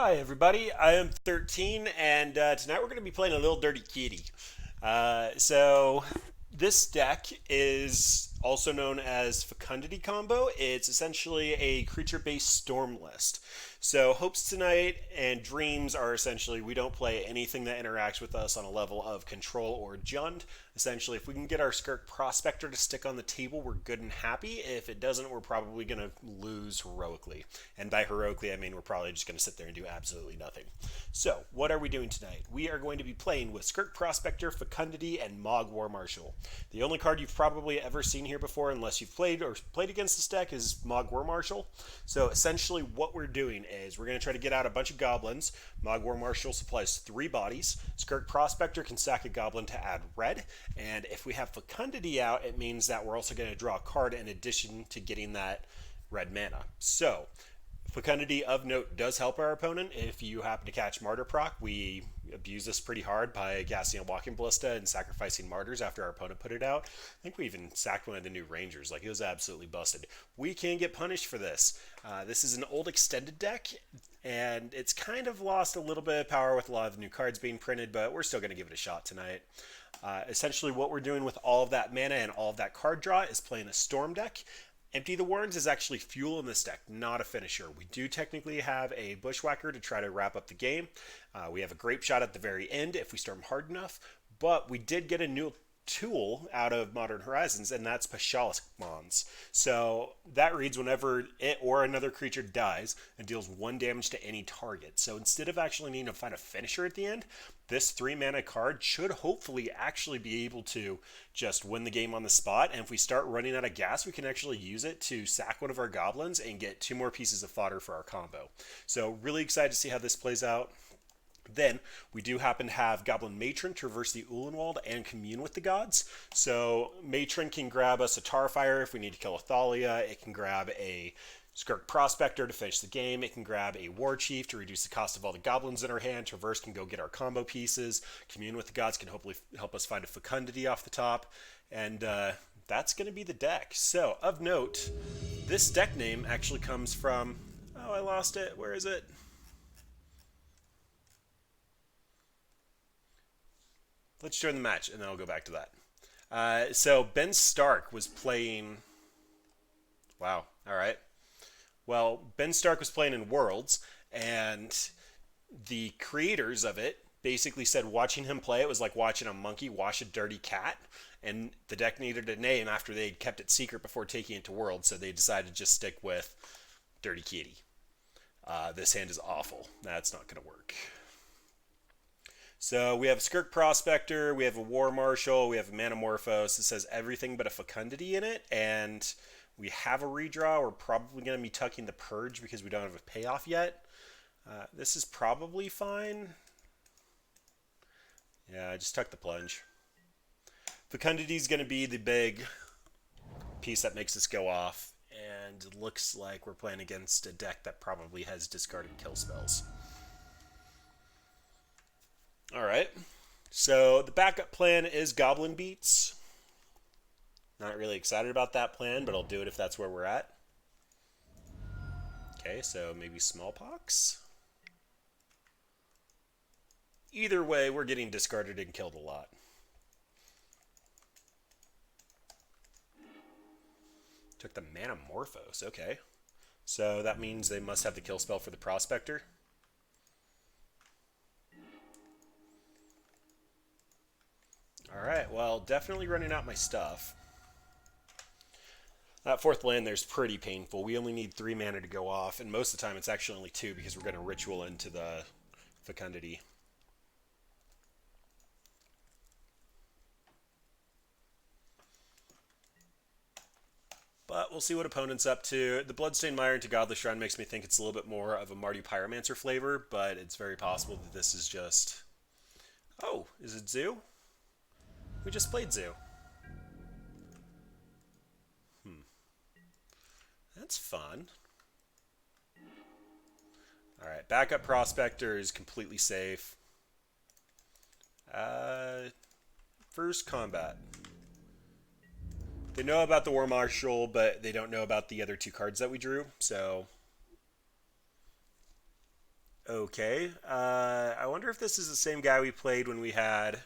Hi, everybody. I am 13, and tonight we're going to be playing a little dirty kitty. So, this deck is also known as Fecundity Combo. It's essentially a creature based storm list. So, hopes tonight and dreams are essentially we don't play anything that interacts with us on a level of control or jund. Essentially, if we can get our Skirk Prospector to stick on the table, we're good and happy. If it doesn't, we're probably going to lose heroically. And by heroically, I mean we're probably just going to sit there and do absolutely nothing. So, what are we doing tonight? We are going to be playing with Skirk Prospector, Fecundity, and Mog War Marshal. The only card you've probably ever seen here before, unless you've played against this deck, is Mog War Marshal. So, essentially, what we're doing is we're going to try to get out a bunch of goblins. Mog War Marshal supplies 3 bodies. Skirk Prospector can sack a goblin to add red. And if we have Fecundity out, it means that we're also going to draw a card in addition to getting that red mana. So, Fecundity of note does help our opponent. If you happen to catch Martyr proc, we abuse this pretty hard by casting a Walking Ballista and sacrificing Martyrs after our opponent put it out. I think we even sacked one of the new Rangers. Like, it was absolutely busted. We can get punished for this. This is an old extended deck, and it's kind of lost a little bit of power with a lot of the new cards being printed, but we're still going to give it a shot tonight. Essentially, what we're doing with all of that mana and all of that card draw is playing a Storm deck. Empty the Warrens is actually fuel in this deck, not a finisher. We do technically have a Bushwhacker to try to wrap up the game. We have a Grape Shot at the very end if we storm hard enough, but we did get a new tool out of Modern Horizons, and that's Pashalik Mons. So that reads whenever it or another creature dies, it deals 1 damage to any target. So instead of actually needing to find a finisher at the end, this 3 mana card should hopefully actually be able to just win the game on the spot. And if we start running out of gas, we can actually use it to sack one of our goblins and get 2 more pieces of fodder for our combo. So really excited to see how this plays out. Then we do happen to have Goblin Matron traverse the Ulenwald and commune with the gods. So Matron can grab us a Tarfire if we need to kill a Thalia. It can grab a Skirk Prospector to finish the game. It can grab a War Chief to reduce the cost of all the goblins in our hand. Traverse can go get our combo pieces. Commune with the gods can hopefully help us find a Fecundity off the top. And that's going to be the deck. So, of note, this deck name actually comes from... Oh, I lost it. Where is it? Let's join the match, and then I'll go back to that. So Ben Stark was playing... Wow, all right. Well, Ben Stark was playing in Worlds, and the creators of it basically said watching him play, it was like watching a monkey wash a dirty cat, and the deck needed a name after they'd kept it secret before taking it to Worlds, so they decided to just stick with Dirty Kitty. This hand is awful. That's not going to work. So we have a Skirk Prospector, we have a War Marshal, we have a Manamorphose. It says everything but a Fecundity in it, and we have a redraw. We're probably going to be tucking the Purge because we don't have a payoff yet. This is probably fine. Yeah, I just tuck the Plunge. Fecundity is going to be the big piece that makes this go off, and it looks like we're playing against a deck that probably has discarded kill spells. Alright, so the backup plan is Goblin Beats. Not really excited about that plan, but I'll do it if that's where we're at. Okay, so maybe Smallpox? Either way, we're getting discarded and killed a lot. Took the Manamorphose, okay. So that means they must have the kill spell for the Prospector. Alright, well, definitely running out my stuff. That 4th land there's pretty painful. We only need 3 mana to go off, and most of the time it's actually only 2 because we're going to Ritual into the Fecundity. But we'll see what opponent's up to. The Bloodstained Mire into Godless Shrine makes me think it's a little bit more of a Mardu Pyromancer flavor, but it's very possible that this is just... Oh, is it Zoo? We just played Zoo. That's fun. Alright, backup Prospector is completely safe. First combat. They know about the War Marshal, but they don't know about the other 2 cards that we drew, so... Okay. I wonder if this is the same guy we played when we had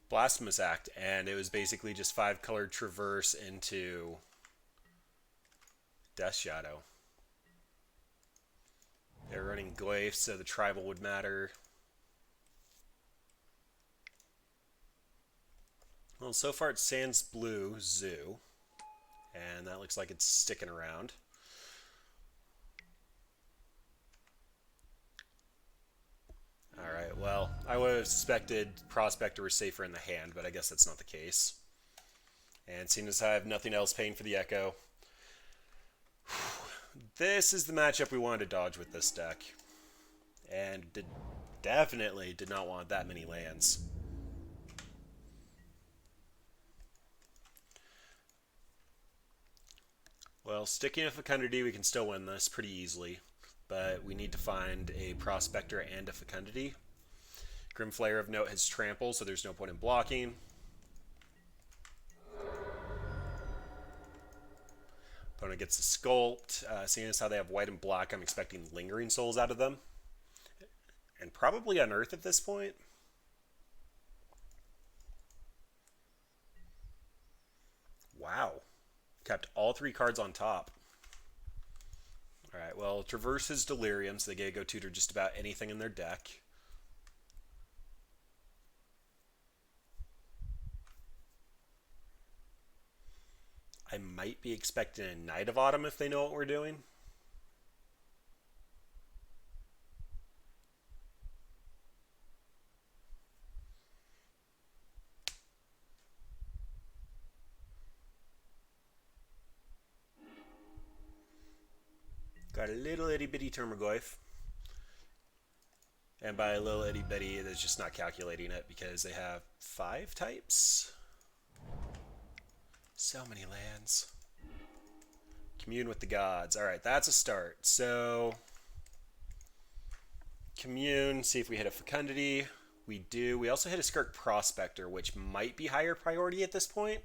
Blasphemous Act, and it was basically just five colored traverse into Death Shadow. They're running Glyph, so the tribal would matter. Well, so far it's Sans Blue Zoo, and that looks like it's sticking around. Alright, well, I would have suspected Prospector was safer in the hand, but I guess that's not the case. And seeing as I have nothing else paying for the Echo, this is the matchup we wanted to dodge with this deck. And definitely did not want that many lands. Well, sticking with Fecundity, we can still win this pretty easily. But we need to find a Prospector and a Fecundity. Grimflayer of Note has Trample, so there's no point in blocking. Opponent gets the Sculpt. Seeing as how they have white and black, I'm expecting Lingering Souls out of them. And probably Unearth at this point. Wow. Kept all three cards on top. Alright, well, Traverse is Delirium, so they get to go tutor just about anything in their deck. I might be expecting a Knight of Autumn if they know what we're doing. Got a little itty bitty Termaglyph. And by a little itty bitty, it's just not calculating it because they have 5 types. So many lands. Commune with the gods. Alright, that's a start. So, commune, see if we hit a Fecundity. We do. We also hit a Skirk Prospector, which might be higher priority at this point.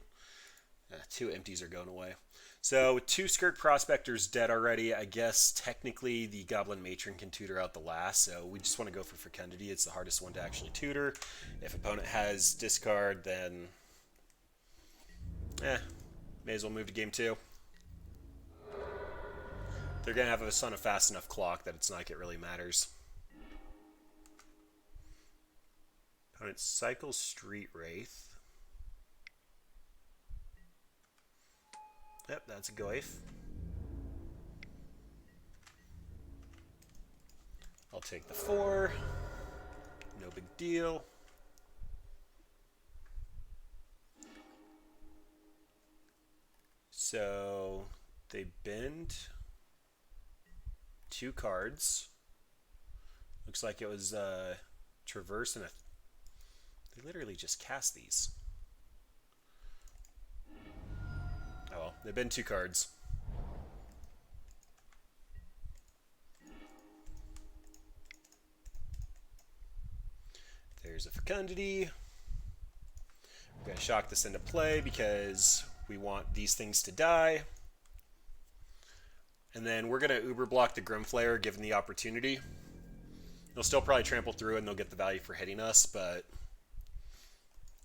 2 empties are going away. So with 2 Skirk Prospectors dead already, I guess technically the Goblin Matron can tutor out the last, so we just want to go for Fecundity. It's the hardest one to actually tutor. If opponent has discard, then may as well move to game 2. They're going to have us on a fast enough clock that it's not like it really matters. Opponent cycles Street Wraith. Yep, that's a Glyph. I'll take the 4. No big deal. So they bend 2 cards. Looks like it was Traverse and a... They literally just cast these. Oh well, they've been 2 cards. There's a Fecundity. We're going to shock this into play because we want these things to die. And then we're going to Uber block the Grimflayer given the opportunity. They'll still probably trample through and they'll get the value for hitting us, but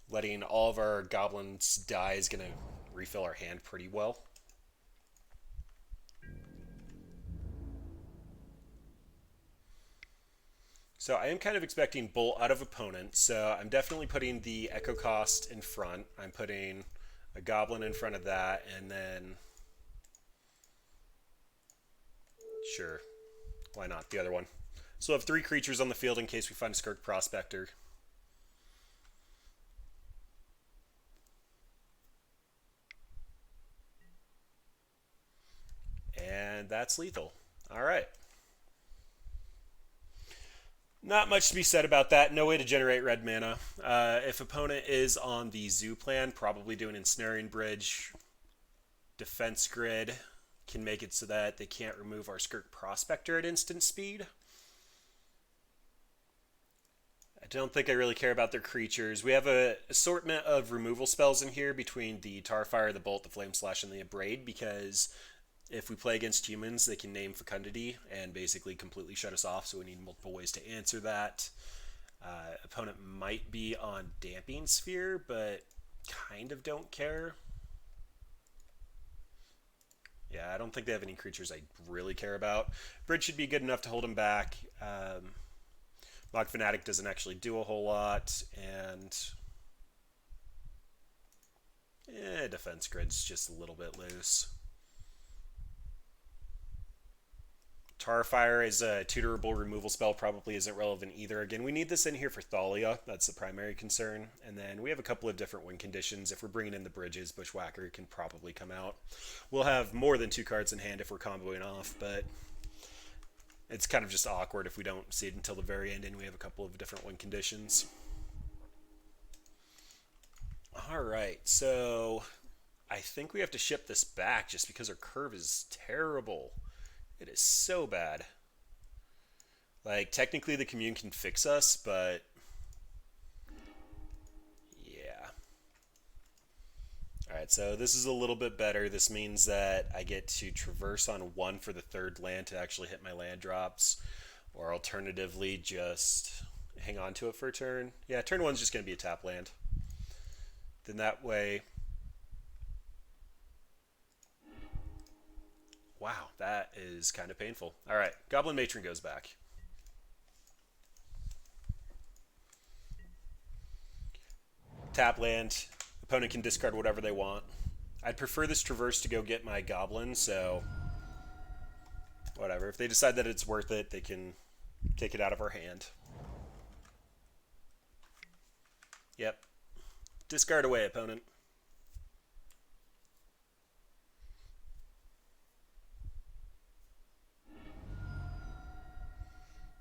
letting all of our goblins die is going to refill our hand pretty well. So I am kind of expecting Bolt out of opponent, so I'm definitely putting the Echo cost in front. I'm putting a Goblin in front of that, and then... Sure, why not? The other one. So we'll have 3 creatures on the field in case we find a Skirk Prospector. And that's lethal. Alright. Not much to be said about that. No way to generate red mana. If opponent is on the Zoo plan, probably do an Ensnaring Bridge. Defense Grid can make it so that they can't remove our Skirk Prospector at instant speed. I don't think I really care about their creatures. We have an assortment of removal spells in here between the Tarfire, the Bolt, the Flame Slash, and the Abrade because If we play against humans, they can name fecundity and basically completely shut us off, so we need multiple ways to answer that. Opponent might be on Damping Sphere, but kind of don't care. Yeah, I don't think they have any creatures I really care about. Bridge should be good enough to hold him back. Mock Fanatic doesn't actually do a whole lot, and Defense Grid's just a little bit loose. Tarfire is a tutorable removal spell, probably isn't relevant either. Again, we need this in here for Thalia. That's the primary concern. And then we have a couple of different win conditions. If we're bringing in the Bridges, Bushwhacker can probably come out. We'll have more than 2 cards in hand if we're comboing off, but it's kind of just awkward if we don't see it until the very end and we have a couple of different win conditions. Alright, so I think we have to ship this back just because our curve is terrible. It is so bad. Like, technically the commune can fix us, but yeah. Alright, so this is a little bit better. This means that I get to traverse on 1 for the 3rd land to actually hit my land drops, or alternatively just hang on to it for a turn. Yeah, turn 1's just going to be a tap land. Then that way... Wow, that is kind of painful. Alright, Goblin Matron goes back. Tap land. Opponent can discard whatever they want. I'd prefer this traverse to go get my Goblin, so... whatever. If they decide that it's worth it, they can take it out of our hand. Yep. Discard away, opponent.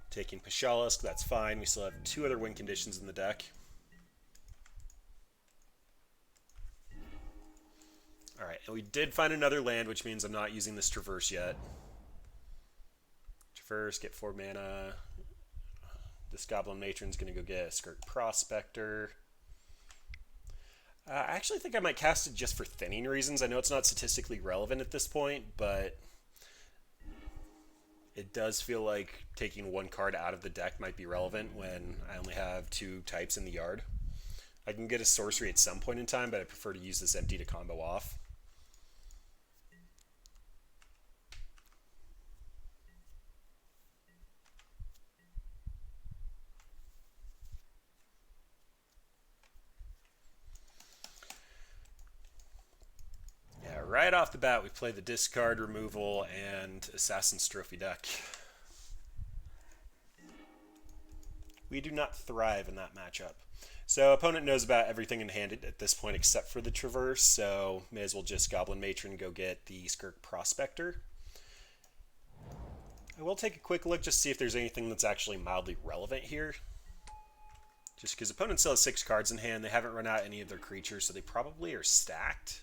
Taking Pashalisk, that's fine. We still have 2 other win conditions in the deck. Alright, and we did find another land, which means I'm not using this Traverse yet. Traverse, get 4 mana. This Goblin Matron's going to go get a Skirk Prospector. I actually think I might cast it just for thinning reasons. I know it's not statistically relevant at this point, but... it does feel like taking 1 card out of the deck might be relevant when I only have 2 types in the yard. I can get a sorcery at some point in time, but I prefer to use this empty to combo off. Yeah, right off the bat we play the discard, removal, and Assassin's Trophy deck. We do not thrive in that matchup. So opponent knows about everything in hand at this point except for the Traverse, so may as well just Goblin Matron go get the Skirk Prospector. I will take a quick look just to see if there's anything that's actually mildly relevant here. Just because opponents still have 6 cards in hand, they haven't run out any of their creatures, so they probably are stacked.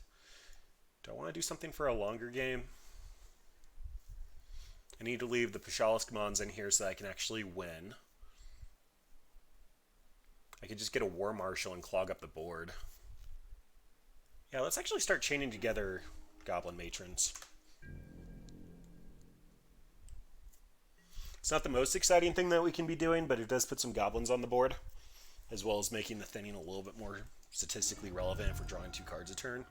Do I want to do something for a longer game? I need to leave the Pashalisk Mons in here so that I can actually win. I could just get a War Marshal and clog up the board. Yeah, let's actually start chaining together Goblin Matrons. It's not the most exciting thing that we can be doing, but it does put some goblins on the board, as well as making the thinning a little bit more statistically relevant if we're drawing 2 cards a turn.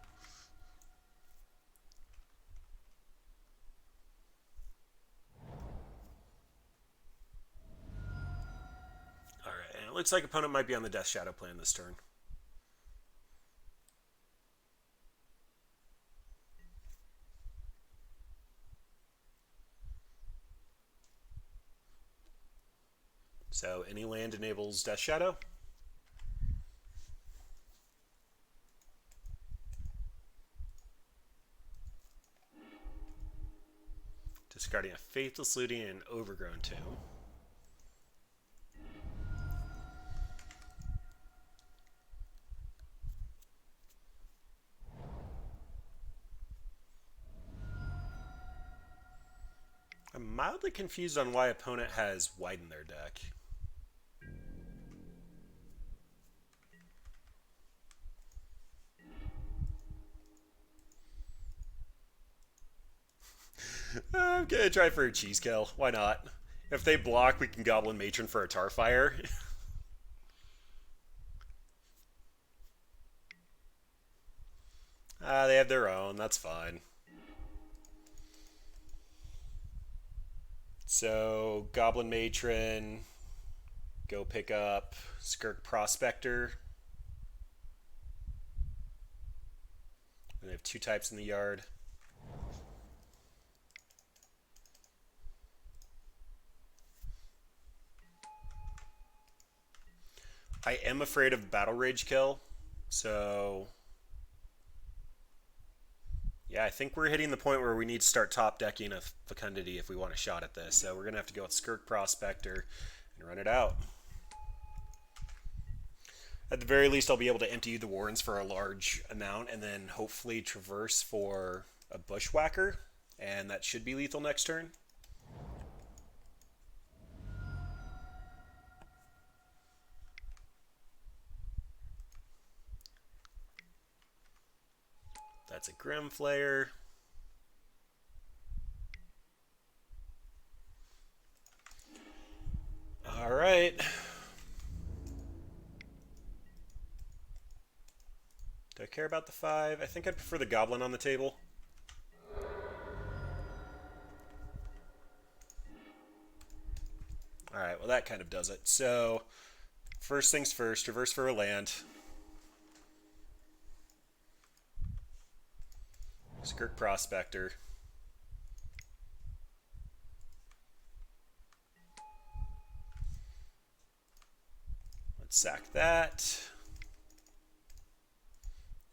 Alright, and it looks like opponent might be on the Death Shadow plan this turn. So any land enables Death Shadow. Discarding a Faithless Looting and an Overgrown Tomb. I'm mildly confused on why opponent has widened their deck. I'm gonna try for a cheese kill. Why not? If they block, we can Goblin Matron for a Tarfire. They have their own. That's fine. So, Goblin Matron, go pick up Skirk Prospector. And they have two types in the yard. I am afraid of Battle Rage kill. So, yeah, I think we're hitting the point where we need to start top decking a Fecundity if we want a shot at this. So we're going to have to go with Skirk Prospector and run it out. At the very least, I'll be able to empty the Warrens for a large amount and then hopefully traverse for a Bushwhacker. And that should be lethal next turn. That's a Grimflayer. All right. Do I care about the 5? I think I'd prefer the Goblin on the table. Alright, well that kind of does it. So, first things first, traverse for a land. Skirk Prospector. Let's sack that.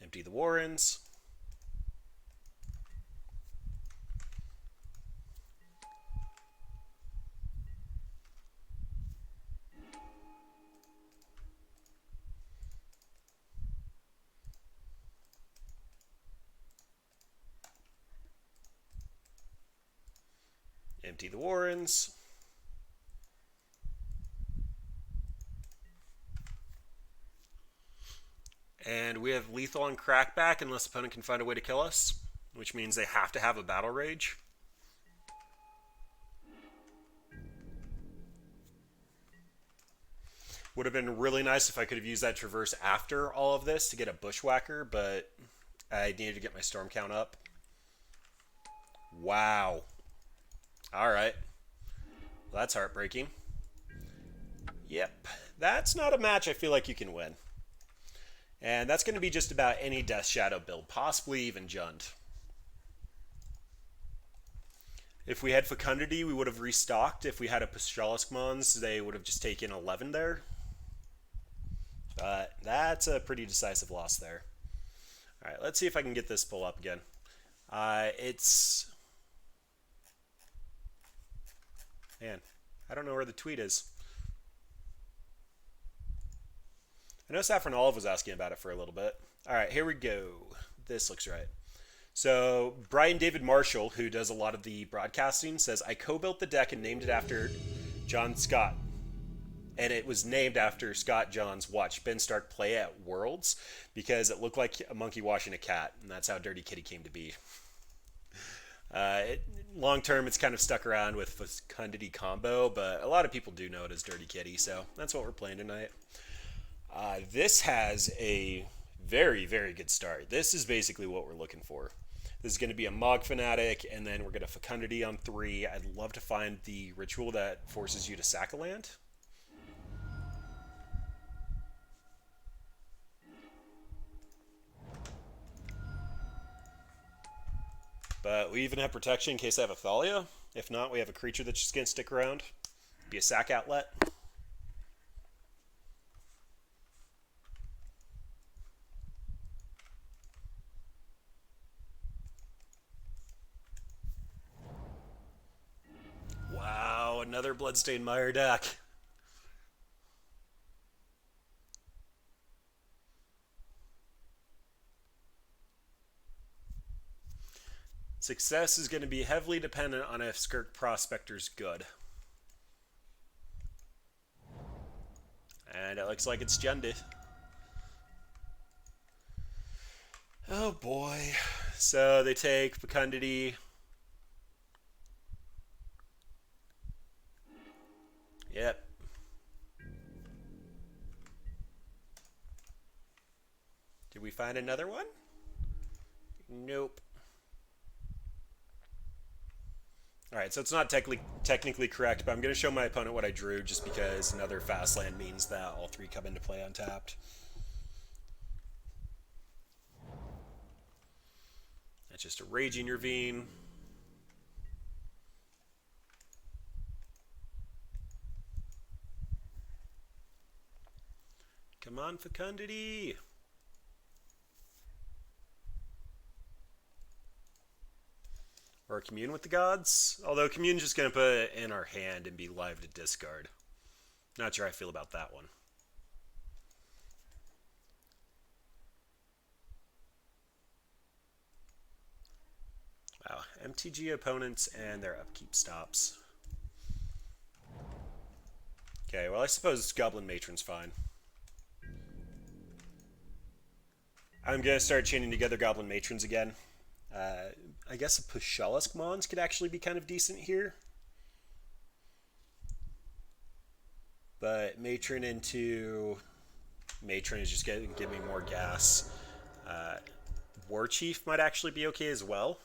Empty the Warrens. Empty the Warrens. And we have lethal on Crackback unless the opponent can find a way to kill us, which means they have to have a Battle Rage. Would have been really nice if I could have used that Traverse after all of this to get a Bushwhacker, but I needed to get my Storm count up. Wow. Alright. Well, that's heartbreaking. Yep. That's not a match I feel like you can win. And that's going to be just about any Death Shadow build, possibly even Jund. If we had Fecundity, we would have restocked. If we had a Pastralisk Mons, they would have just taken 11 there. But that's a pretty decisive loss there. Alright, let's see if I can get this pull up again. Man, I don't know where the tweet is. I know Saffron Olive was asking about it for a little bit. Alright, here we go. This looks right. So, Brian David Marshall, who does a lot of the broadcasting, says, I co-built the deck and named it after John Scott. And it was named after Scott Johns watched Ben Stark play at Worlds because it looked like a monkey washing a cat, and that's how Dirty Kitty came to be. Long term, it's kind of stuck around with Fecundity combo, but a lot of people do know it as Dirty Kitty, so that's what we're playing tonight. This has a very, very good start. This is basically what we're looking for. This is going to be a Mog Fanatic, and then we're going to Fecundity on 3. I'd love to find the ritual that forces you to sack a land. But we even have protection in case I have a Thalia. If not, we have a creature that's just going to stick around. Be a sack outlet. Wow, another Bloodstained Mire deck. Success is going to be heavily dependent on if Skirk Prospector's good. And it looks like it's Junded. Oh boy. So they take Fecundity. find another one? Nope. Alright, so it's not technically correct, but I'm going to show my opponent what I drew just because another fast land means that all three come into play untapped. That's just a Raging Ravine. Come on, Fecundity! Or Commune with the Gods. Although Commune's just going to put it in our hand and be live to discard. Not sure how I feel about that one. Wow, MTG opponents and their upkeep stops. Okay, well I suppose Goblin Matron's fine. I'm going to start chaining together Goblin Matrons again. I guess a Pushalisk Mons could actually be kind of decent here. But Matron into Matron is just going to give me more gas. War Chief might actually be okay as well.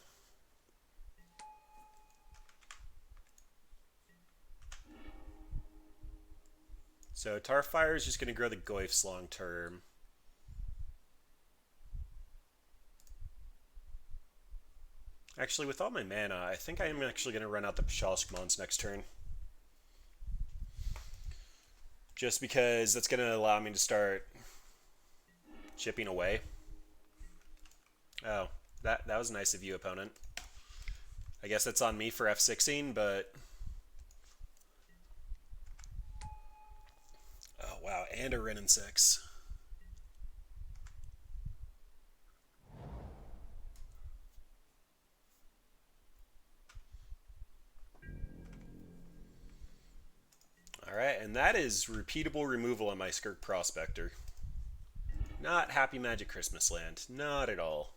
So Tarfire is just going to grow the Goyfs long term. Actually, with all my mana, I think I am actually going to run out the Pushalisk Mons next turn. Just because that's going to allow me to start chipping away. Oh, that was nice of you, opponent. I guess that's on me for F6ing, but... Oh, wow, and a Wrenn and 6. Alright, and that is repeatable removal on my Skirk Prospector. Not Happy Magic Christmas Land. Not at all.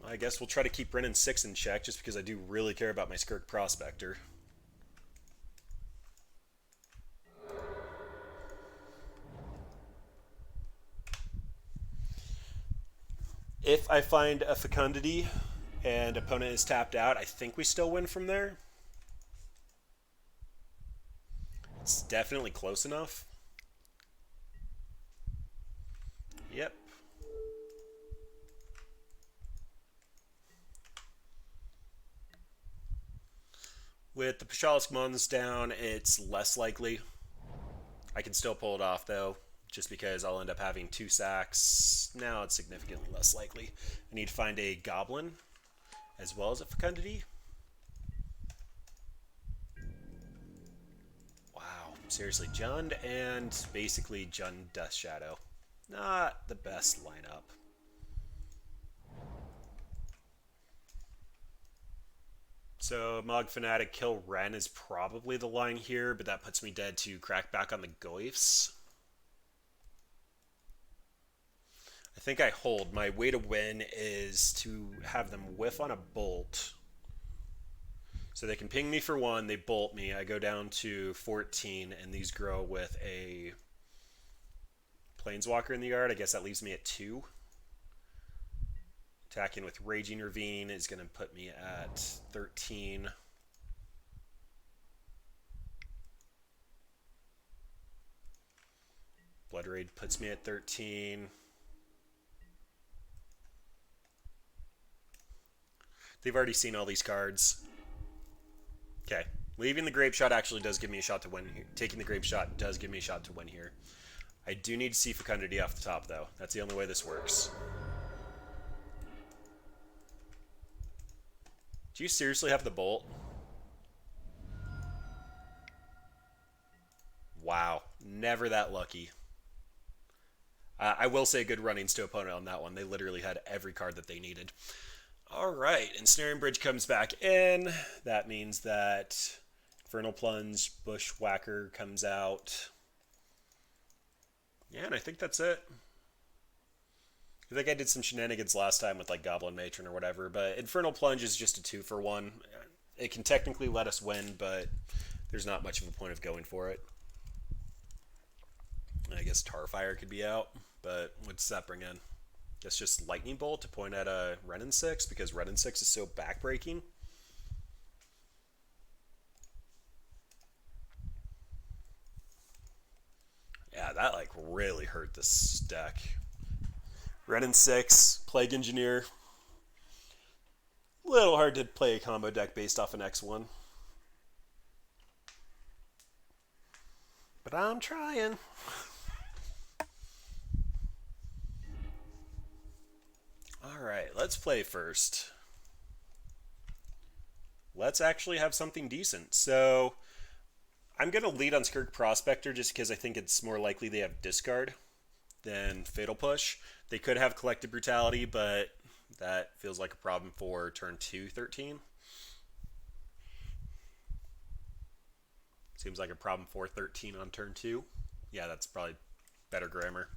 I guess we'll try to keep Wrenn and 6 in check just because I do really care about my Skirk Prospector. If I find a Fecundity and opponent is tapped out, I think we still win from there. It's definitely close enough. Yep. With the Pushalisk Mons down, it's less likely. I can still pull it off, though, just because I'll end up having 2 sacks. Now it's significantly less likely. I need to find a Goblin, as well as a Fecundity. Wow, seriously, Jund and basically Jund Death Shadow. Not the best lineup. So Mog Fanatic kill Wrenn is probably the line here, but that puts me dead to crack back on the Goyfs. I think I hold. My way to win is to have them whiff on a bolt. So they can ping me for 1, they bolt me, I go down to 14, and these grow with a Planeswalker in the yard. I guess that leaves me at 2. Attacking with Raging Ravine is going to put me at 13. Blood Raid puts me at 13. They've already seen all these cards. Okay. Leaving the Grape Shot actually does give me a shot to win here. Taking the Grape Shot does give me a shot to win here. I do need to see Fecundity off the top, though. That's the only way this works. Do you seriously have the Bolt? Wow. Never that lucky. I will say good runnings to opponent on that one. They literally had every card that they needed. Alright, Ensnaring Bridge comes back in. That means that Infernal Plunge, Bushwhacker comes out. Yeah, and I think that's it. I think I did some shenanigans last time with like Goblin Matron or whatever, but Infernal Plunge is just a 2-for-1. It can technically let us win, but there's not much of a point of going for it. I guess Tarfire could be out, but what does that bring in? Guess just Lightning Bolt to point at a Renin 6 because Renin 6 is so backbreaking. Yeah, that like really hurt this deck. Renin 6, Plague Engineer. Little hard to play a combo deck based off an X1. But I'm trying. Alright, let's play first. Let's actually have something decent. So, I'm going to lead on Skirk Prospector just because I think it's more likely they have discard than Fatal Push. They could have Collective Brutality, but that feels like a problem for turn 2, 13. Seems like a problem for 13 on turn 2. Yeah, that's probably better grammar.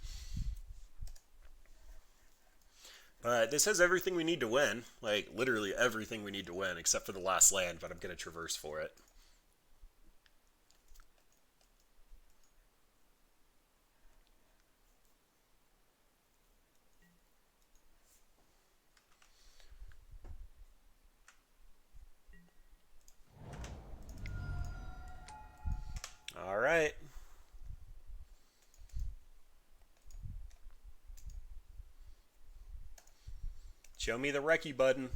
But this has everything we need to win. Like, literally everything we need to win, except for the last land, but I'm going to traverse for it. Alright. Show me the Recce button.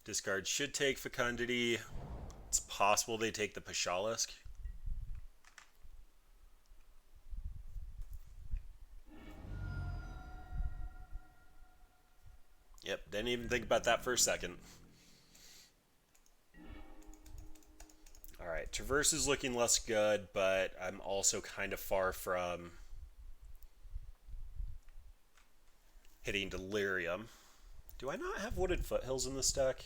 Discard should take Fecundity. It's possible they take the Pashalisk. Yep, didn't even think about that for a second. Alright, Traverse is looking less good, but I'm also kind of far from hitting Delirium. Do I not have Wooded Foothills in this deck?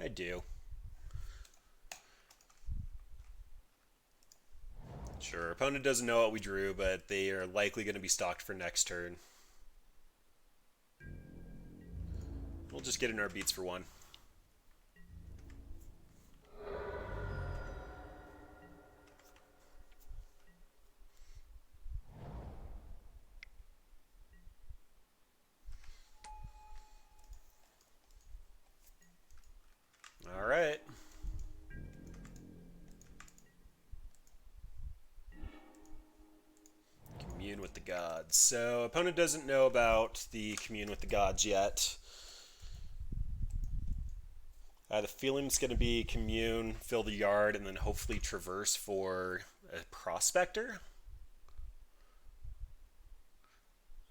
I do. Sure, opponent doesn't know what we drew, but they are likely going to be stocked for next turn. We'll just get in our beats for one. Alright. Commune with the Gods. So, opponent doesn't know about the Commune with the Gods yet. The feeling is going to be Commune, fill the yard, and then hopefully Traverse for a Prospector.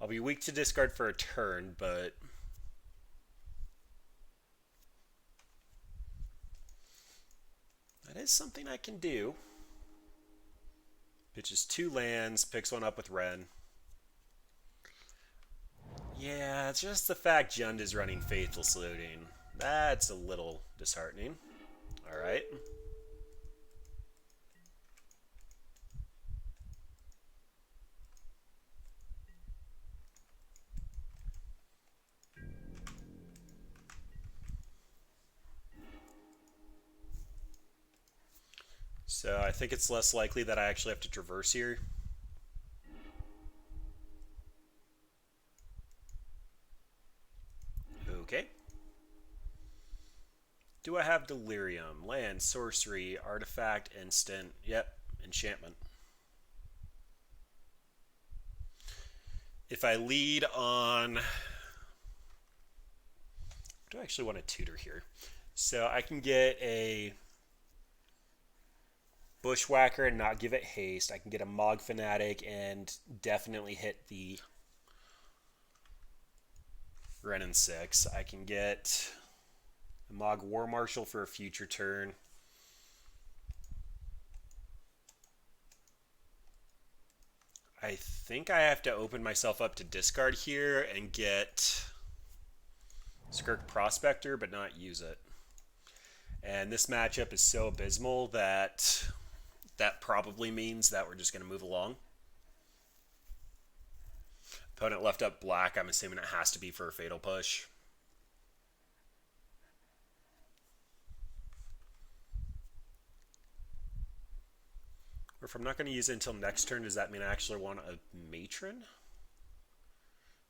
I'll be weak to discard for a turn, but that is something I can do. Pitches 2 lands, picks one up with Ren. Yeah, it's just the fact Jund is running Faithful Saluting. That's a little disheartening. Alright. So I think it's less likely that I actually have to traverse here. Okay. Do I have Delirium? Land, sorcery, artifact, instant. Yep, enchantment. If I lead on... do I actually want to tutor here? So I can get a Bushwhacker and not give it haste. I can get a Mog Fanatic and definitely hit the Renin 6. I can get a Mog War Marshal for a future turn. I think I have to open myself up to discard here and get Skirk Prospector, but not use it. And this matchup is so abysmal that that probably means that we're just going to move along. Opponent left up black. I'm assuming it has to be for a fatal push. Or if I'm not going to use it until next turn, does that mean I actually want a matron?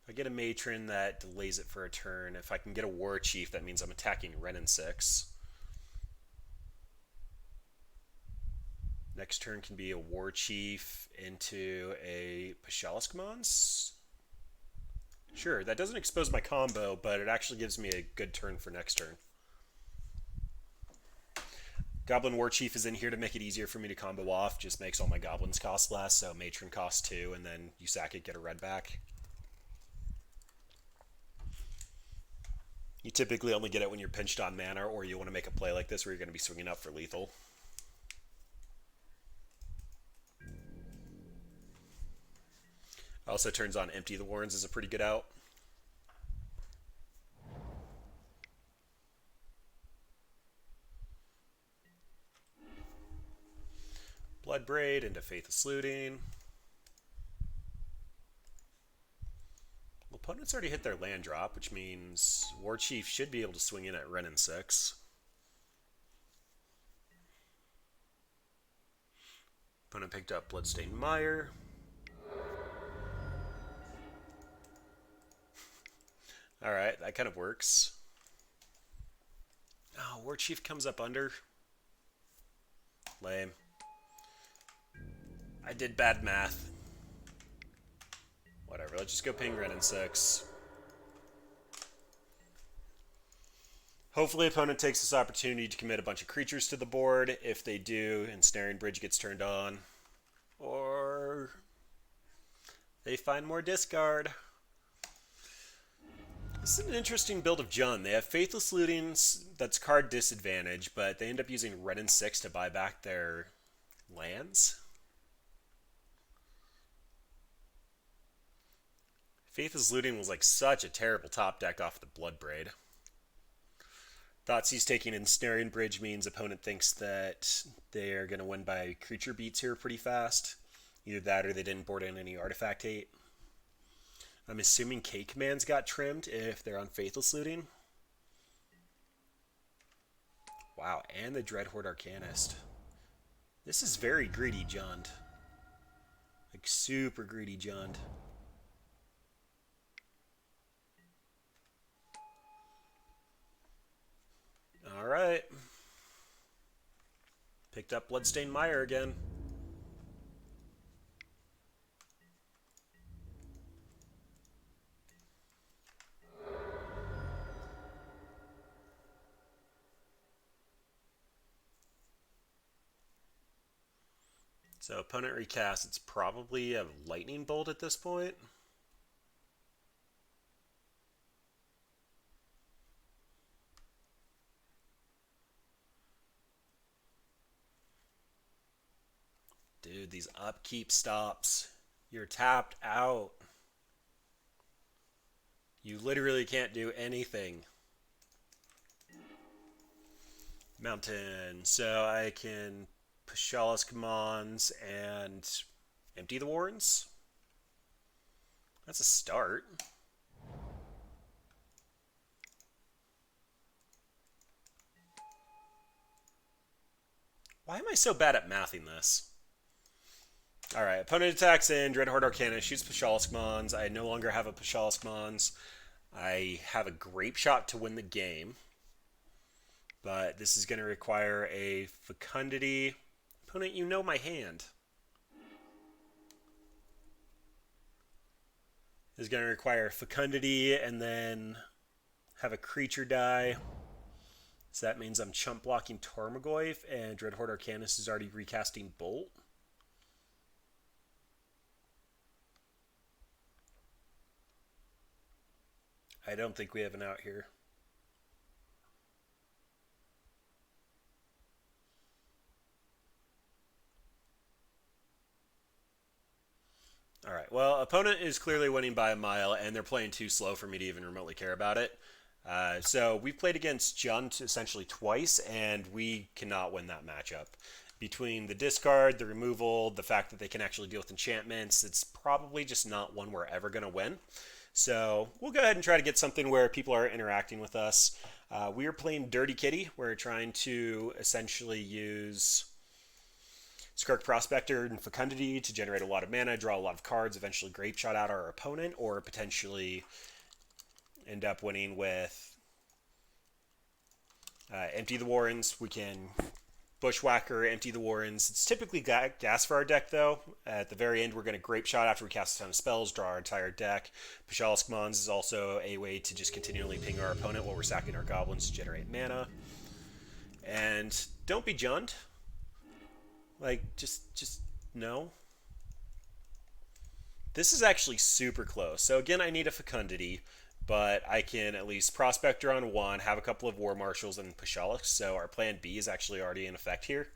If I get a matron, that delays it for a turn. If I can get a war chief, that means I'm attacking Ren in 6. Next turn can be a war chief into a Pashalisk Mons. Sure, that doesn't expose my combo, but it actually gives me a good turn for next turn. Goblin War Chief is in here to make it easier for me to combo off. Just makes all my goblins cost less, so Matron costs 2, and then you sack it, get a red back. You typically only get it when you're pinched on mana, or you want to make a play like this where you're going to be swinging up for lethal. Also turns on Empty the Warrens is a pretty good out. Bloodbraid into Faithless Looting. Well, opponent's already hit their land drop, which means War Chief should be able to swing in at Ren in 6. Opponent picked up Bloodstained Mire. Alright, that kind of works. Oh, War Chief comes up under. Lame. I did bad math. Whatever, let's just go ping Ren in 6. Hopefully opponent takes this opportunity to commit a bunch of creatures to the board. If they do, Ensnaring Bridge gets turned on. Or they find more discard. This is an interesting build of Jund. They have Faithless Looting, that's card disadvantage, but they end up using Red and 6 to buy back their lands. Faithless Looting was like such a terrible top deck off the Bloodbraid. Thoughtseize taking Ensnaring Bridge means opponent thinks that they are going to win by creature beats here pretty fast. Either that or they didn't board in any artifact hate. I'm assuming K commands got trimmed if they're on Faithless Looting. Wow, and the Dreadhorde Arcanist. This is very greedy Jund. Like super greedy Jund. Alright. Picked up Bloodstained Mire again. So opponent recast, it's probably a Lightning Bolt at this point. Dude, these upkeep stops. You're tapped out. You literally can't do anything. Mountain. So I can Pashalisk Mons and Empty the Warrens. That's a start. Why am I so bad at mathing this? Alright, opponent attacks in, Dreadhorde Arcanist, shoots Pashalisk Mons. I no longer have a Pashalisk Mons. I have a Grape Shot to win the game. But this is going to require a Fecundity. Opponent, you know my hand. This is going to require Fecundity and then have a creature die. So that means I'm chump blocking Tormagoyf and Dreadhorde Arcanist is already recasting Bolt. I don't think we have an out here. Alright, well, opponent is clearly winning by a mile, and they're playing too slow for me to even remotely care about it. So we've played against Jund essentially twice, and we cannot win that matchup. between the discard, the removal, the fact that they can actually deal with enchantments, it's probably just not one we're ever going to win. So we'll go ahead and try to get something where people are interacting with us. We are playing Dirty Kitty. We're trying to essentially use Skirk Prospector and Fecundity to generate a lot of mana, draw a lot of cards, eventually Grape Shot out our opponent, or potentially end up winning with Empty the Warrens. We can Bushwhacker, Empty the Warrens. It's typically gas for our deck, though. At the very end, we're going to Grape Shot after we cast a ton of spells, draw our entire deck. Pashalisk Mons is also a way to just continually ping our opponent while we're sacking our goblins to generate mana. And don't be Jund. Like, just no. This is actually super close. So again, I need a Fecundity, but I can at least Prospector on one, have a couple of War Marshals and Pashalisk, so our plan B is actually already in effect here.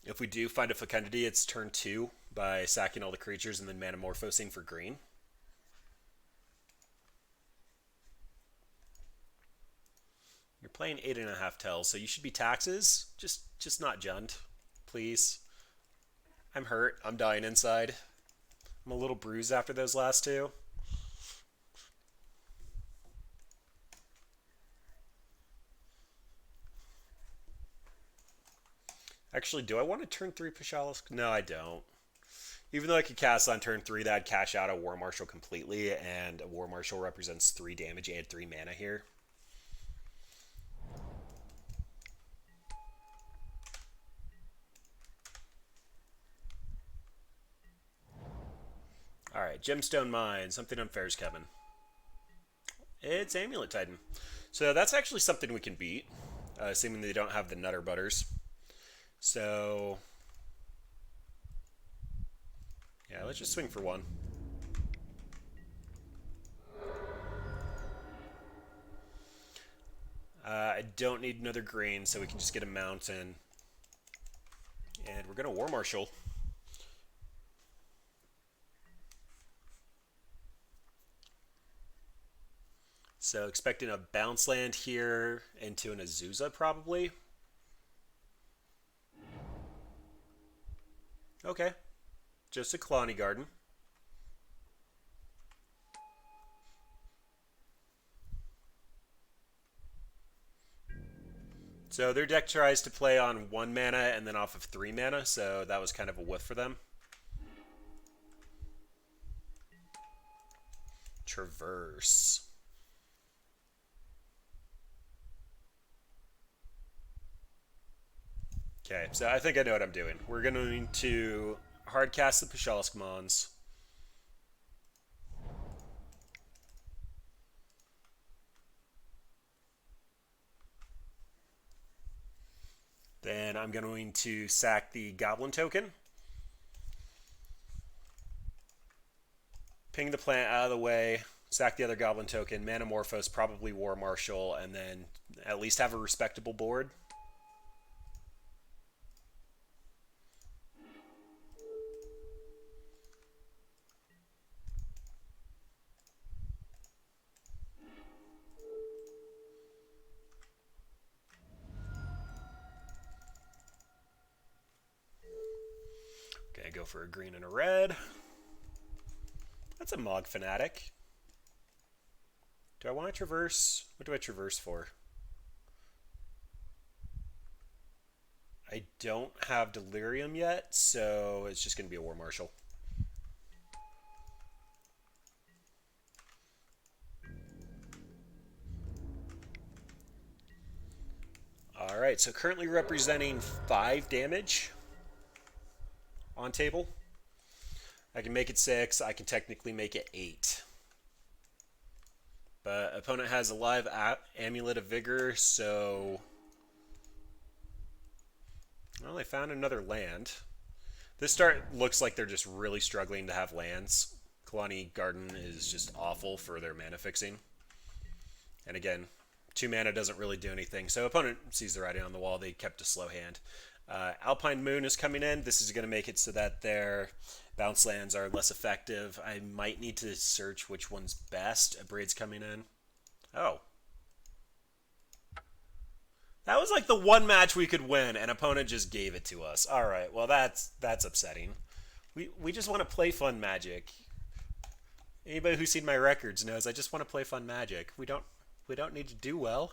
If we do find a Fecundity, it's turn 2 by sacking all the creatures and then Manamorphosing for green. You're playing 8.5 tells, so you should be taxes. Just not Jund, please. I'm hurt. I'm dying inside. I'm a little bruised after those last two. Actually, do I want to turn 3 Pashalisk? No, I don't. Even though I could cast on turn 3, that'd cash out a War Marshal completely, and a War Marshal represents 3 damage and 3 mana here. Alright, Gemstone Mine. Something unfair is coming. It's Amulet Titan. So that's actually something we can beat, assuming they don't have the Nutter Butters. So, yeah, let's just swing for one. I don't need another green, so we can just get a mountain. And we're going to War Marshal. So expecting a bounce land here into an Azusa, probably. Okay. Just a Clony Garden. So their deck tries to play on 1 mana and then off of 3 mana, so that was kind of a whiff for them. Traverse. Okay, so I think I know what I'm doing. We're going to hard cast the Pashalisk Mons. Then I'm going to sack the Goblin token. Ping the plant out of the way, sack the other Goblin token, Manamorphose, probably War Marshal, and then at least have a respectable board. Okay, go for a green and a red. That's a Mog Fanatic. Do I want to traverse? What do I traverse for? I don't have Delirium yet, so it's just going to be a War Marshal. Alright, so currently representing 5 damage on table. I can make it 6, I can technically make it 8. But opponent has a live Amulet of Vigor, so... Well, they found another land. This start looks like they're just really struggling to have lands. Kalani Garden is just awful for their mana fixing. And again, 2 mana doesn't really do anything. So opponent sees the writing on the wall. They kept a slow hand. Alpine Moon is coming in. This is going to make it so that their bounce lands are less effective. I might need to search which one's best. A Braid's coming in. Oh. That was like the one match we could win, and opponent just gave it to us. All right, well that's upsetting. We just want to play fun Magic. Anybody who's seen my records knows I just want to play fun Magic. We don't need to do well.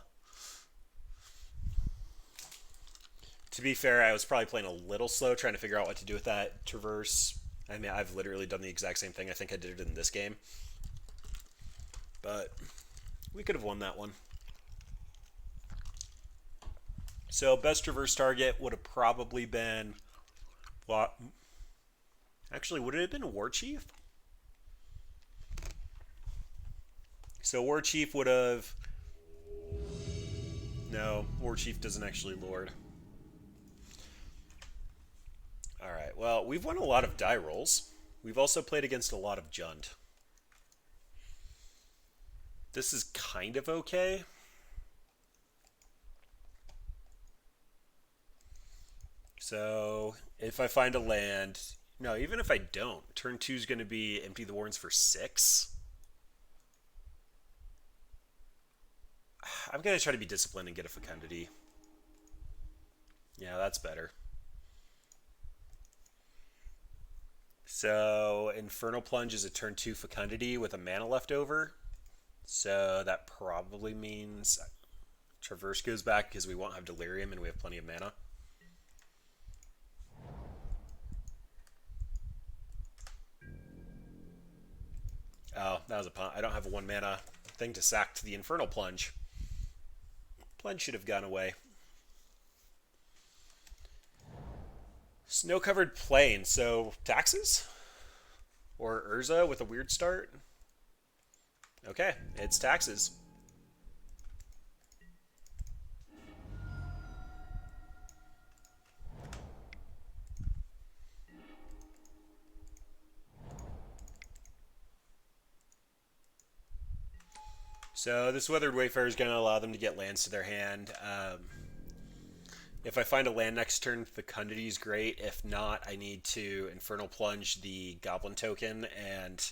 To be fair, I was probably playing a little slow trying to figure out what to do with that traverse. I mean, I've literally done the exact same thing. I think I did it in this game. But we could have won that one. So best traverse target would have probably been... Well, actually, would it have been War Chief? So War Chief would have... No, War Chief doesn't actually lord. Alright, well, we've won a lot of die rolls. We've also played against a lot of Jund. This is kind of okay. So, if I find a land... No, even if I don't, turn 2 is going to be empty the warrens for 6. I'm going to try to be disciplined and get a fecundity. Yeah, that's better. So, Infernal Plunge is a turn 2 fecundity with a mana left over. So, that probably means Traverse goes back because we won't have Delirium and we have plenty of mana. Oh, that was a pun. I don't have a 1 mana thing to sack to the Infernal Plunge. Plunge should have gone away. Snow-covered plain, so taxes? Or Urza with a weird start? Okay, it's taxes. So this Weathered Wayfarer is going to allow them to get lands to their hand. If I find a land next turn, Fecundity is great. If not, I need to Infernal Plunge the Goblin token and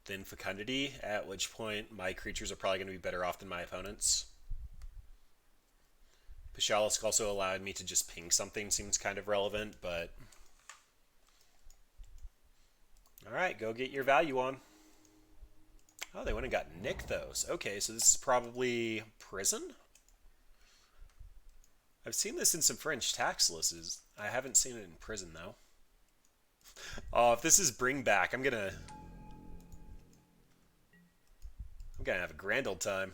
then Fecundity, at which point my creatures are probably going to be better off than my opponents. Pashalisk also allowed me to just ping something, seems kind of relevant, but... Alright, go get your value on. Oh, they went and got Nykthos. Okay, so this is probably Prison? I've seen this in some French tax lists. I haven't seen it in Prison, though. Oh, if this is Bring Back, I'm gonna have a grand old time.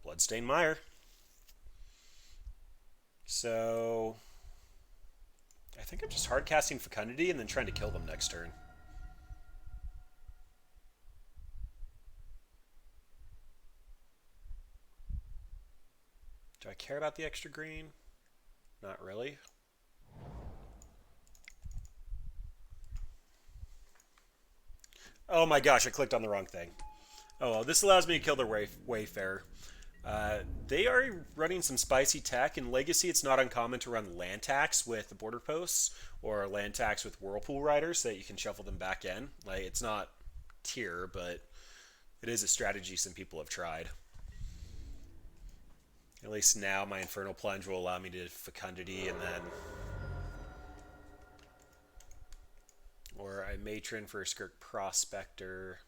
Bloodstained Mire. So, I think I'm just hardcasting Fecundity and then trying to kill them next turn. Do I care about the extra green? Not really. Oh my gosh, I clicked on the wrong thing. Oh well, this allows me to kill their Wayfarer. They are running some spicy tech. In Legacy, it's not uncommon to run land tax with the border posts or land tax with Whirlpool Riders so that you can shuffle them back in. Like, it's not tier, but it is a strategy some people have tried. At least now my Infernal Plunge will allow me to Fecundity and then... Or I Matron for a Skirk Prospector.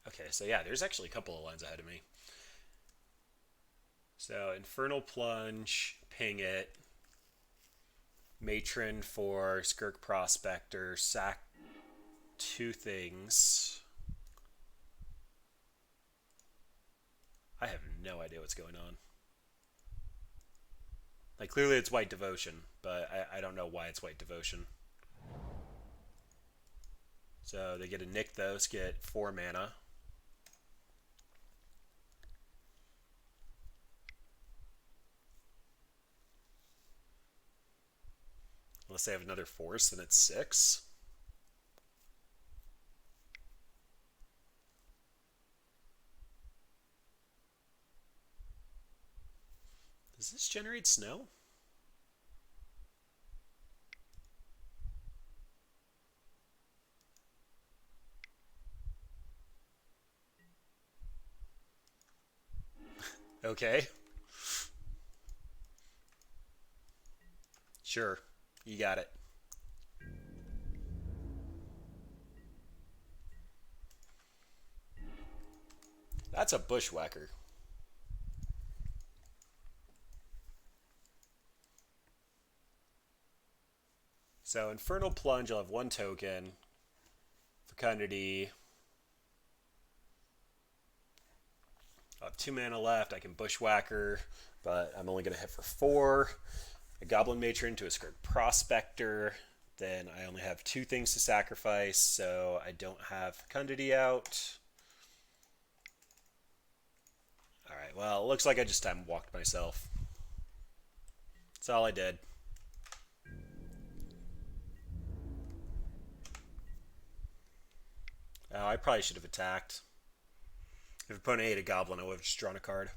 Okay, so yeah, there's actually a couple of lines ahead of me. So Infernal Plunge, ping it. Matron for Skirk Prospector, sack 2 things. I have no idea what's going on. Like, clearly it's White Devotion, but I don't know why it's White Devotion. So they get a Nykthos, get 4 mana. Unless they have another force, then it's 6. Does this generate snow? Okay. Sure. You got it. That's a bushwhacker. So Infernal Plunge, I'll have one token. Fecundity. I'll have 2 mana left. I can Bushwhacker, but I'm only going to hit for 4. A Goblin Matron to a Skirt Prospector. Then I only have 2 things to sacrifice, so I don't have Fecundity out. Alright, well, it looks like I just time walked myself. That's all I did. Oh, I probably should have attacked. If opponent ate a goblin, I would have just drawn a card.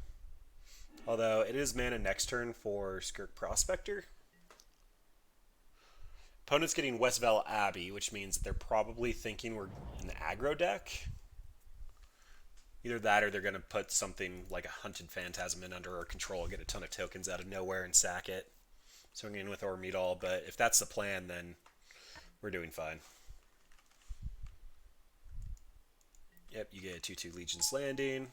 Although it is mana next turn for Skirk Prospector. Opponent's getting Westvale Abbey, which means that they're probably thinking we're in the aggro deck. Either that or they're going to put something like a Hunted Phantasm in under our control, get a ton of tokens out of nowhere and sack it. Swing in with Ormetal, but if that's the plan, then we're doing fine. Yep, you get a 2/2 Legion's Landing.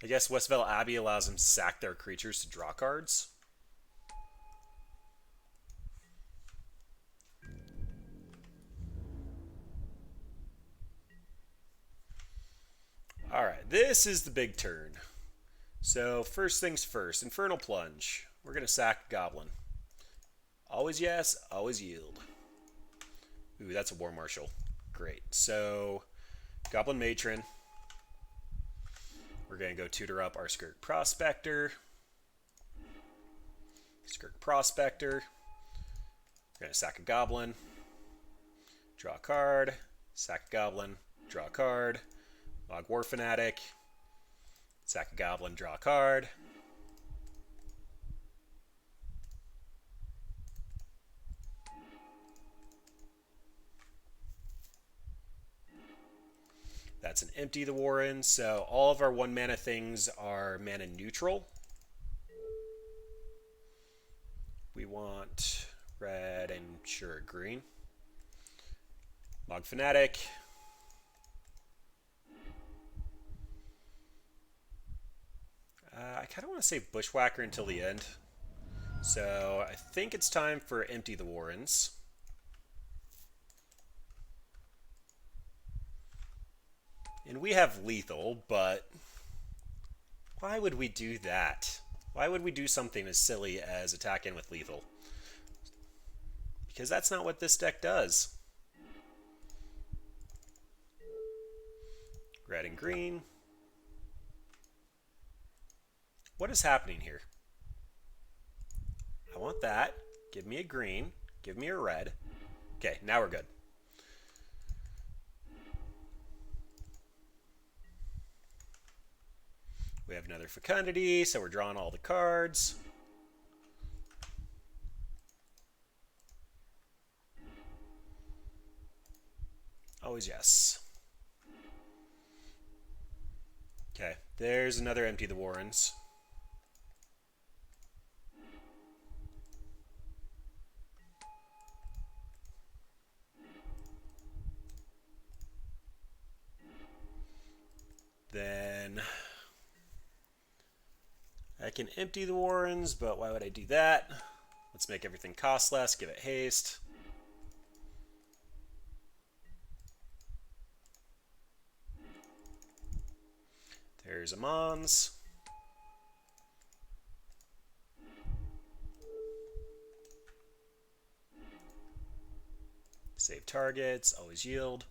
I guess Westvale Abbey allows them to sack their creatures to draw cards. Alright, this is the big turn. So first things first, Infernal Plunge. We're going to sack Goblin. Always yes, always yield. Ooh, that's a War Marshal. Great. So Goblin Matron. We're going to go tutor up our Skirk Prospector. Skirk Prospector. We're going to sack a Goblin. Draw a card. Sack a Goblin. Draw a card. Log War Fanatic. Sack a Goblin. Draw a card. That's an Empty the Warren, so all of our 1-mana things are mana neutral. We want red and sure green. Log Fanatic. I kind of want to save Bushwhacker until the end. So I think it's time for Empty the Warrens. And we have lethal, but why would we do that? Why would we do something as silly as attack in with lethal? Because that's not what this deck does. Red and green. What is happening here? I want that. Give me a green. Give me a red. Okay, now we're good. We have another Fecundity, so we're drawing all the cards. Always yes. Okay, there's another Empty the Warrens. Then I can empty the Warrens, but why would I do that? Let's make everything cost less, give it haste. There's a Mons. Save targets, always yield.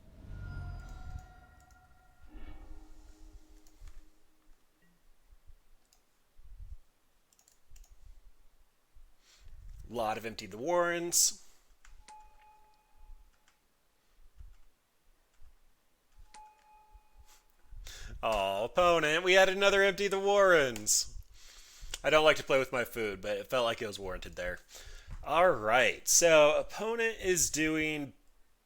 Lot of Empty the Warrens. Oh, opponent, we had another Empty the Warrens. I don't like to play with my food, but it felt like it was warranted there. Alright, so opponent is doing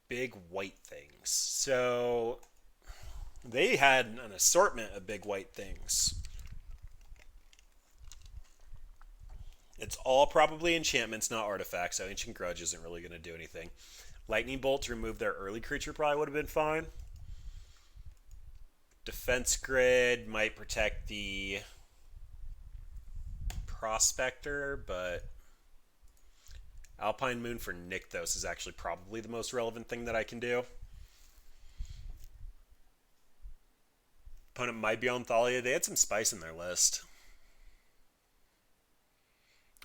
big white things. So they had an assortment of big white things. It's all probably enchantments, not artifacts, so Ancient Grudge isn't really going to do anything. Lightning Bolt to remove their early creature probably would have been fine. Defense Grid might protect the Prospector, but Alpine Moon for Nykthos is actually probably the most relevant thing that I can do. Opponent might be on Thalia. They had some spice in their list.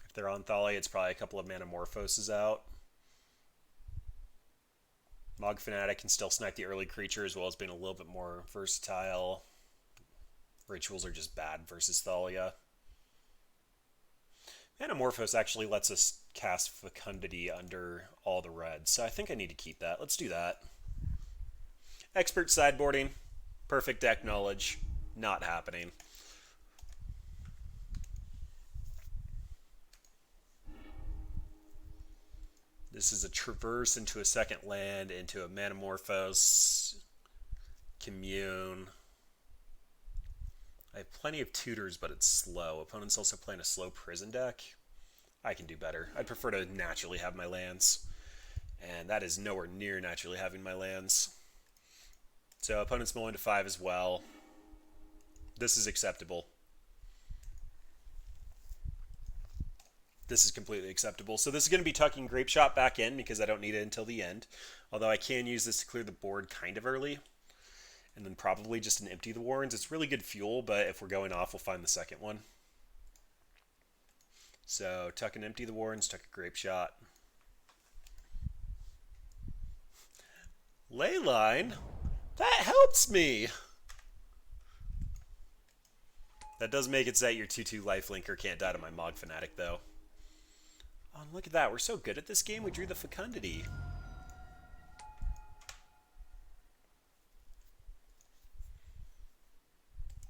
If they're on Thalia, it's probably a couple of Manamorphoses out. Mog Fanatic can still snipe the early creature as well as being a little bit more versatile. Rituals are just bad versus Thalia. Manamorphose actually lets us cast Fecundity under all the reds, so I think I need to keep that. Let's do that. Expert sideboarding. Perfect deck knowledge. Not happening. This is a traverse into a second land, into a Manamorphose, Commune. I have plenty of tutors, but it's slow. Opponent's also playing a slow prison deck. I can do better. I'd prefer to naturally have my lands. And that is nowhere near naturally having my lands. So opponent's mulling to 5 as well. This is acceptable. This is completely acceptable. So this is going to be tucking Grape Shot back in because I don't need it until the end. Although I can use this to clear the board kind of early. And then probably just an Empty the Warrens. It's really good fuel, but if we're going off, we'll find the second one. So tuck and Empty the Warrens, tuck a Grape Shot. Leyline? That helps me! That does make it so that your 2/2 lifelinker can't die to my Mog Fanatic, though. Oh, and look at that. We're so good at this game, we drew the Fecundity.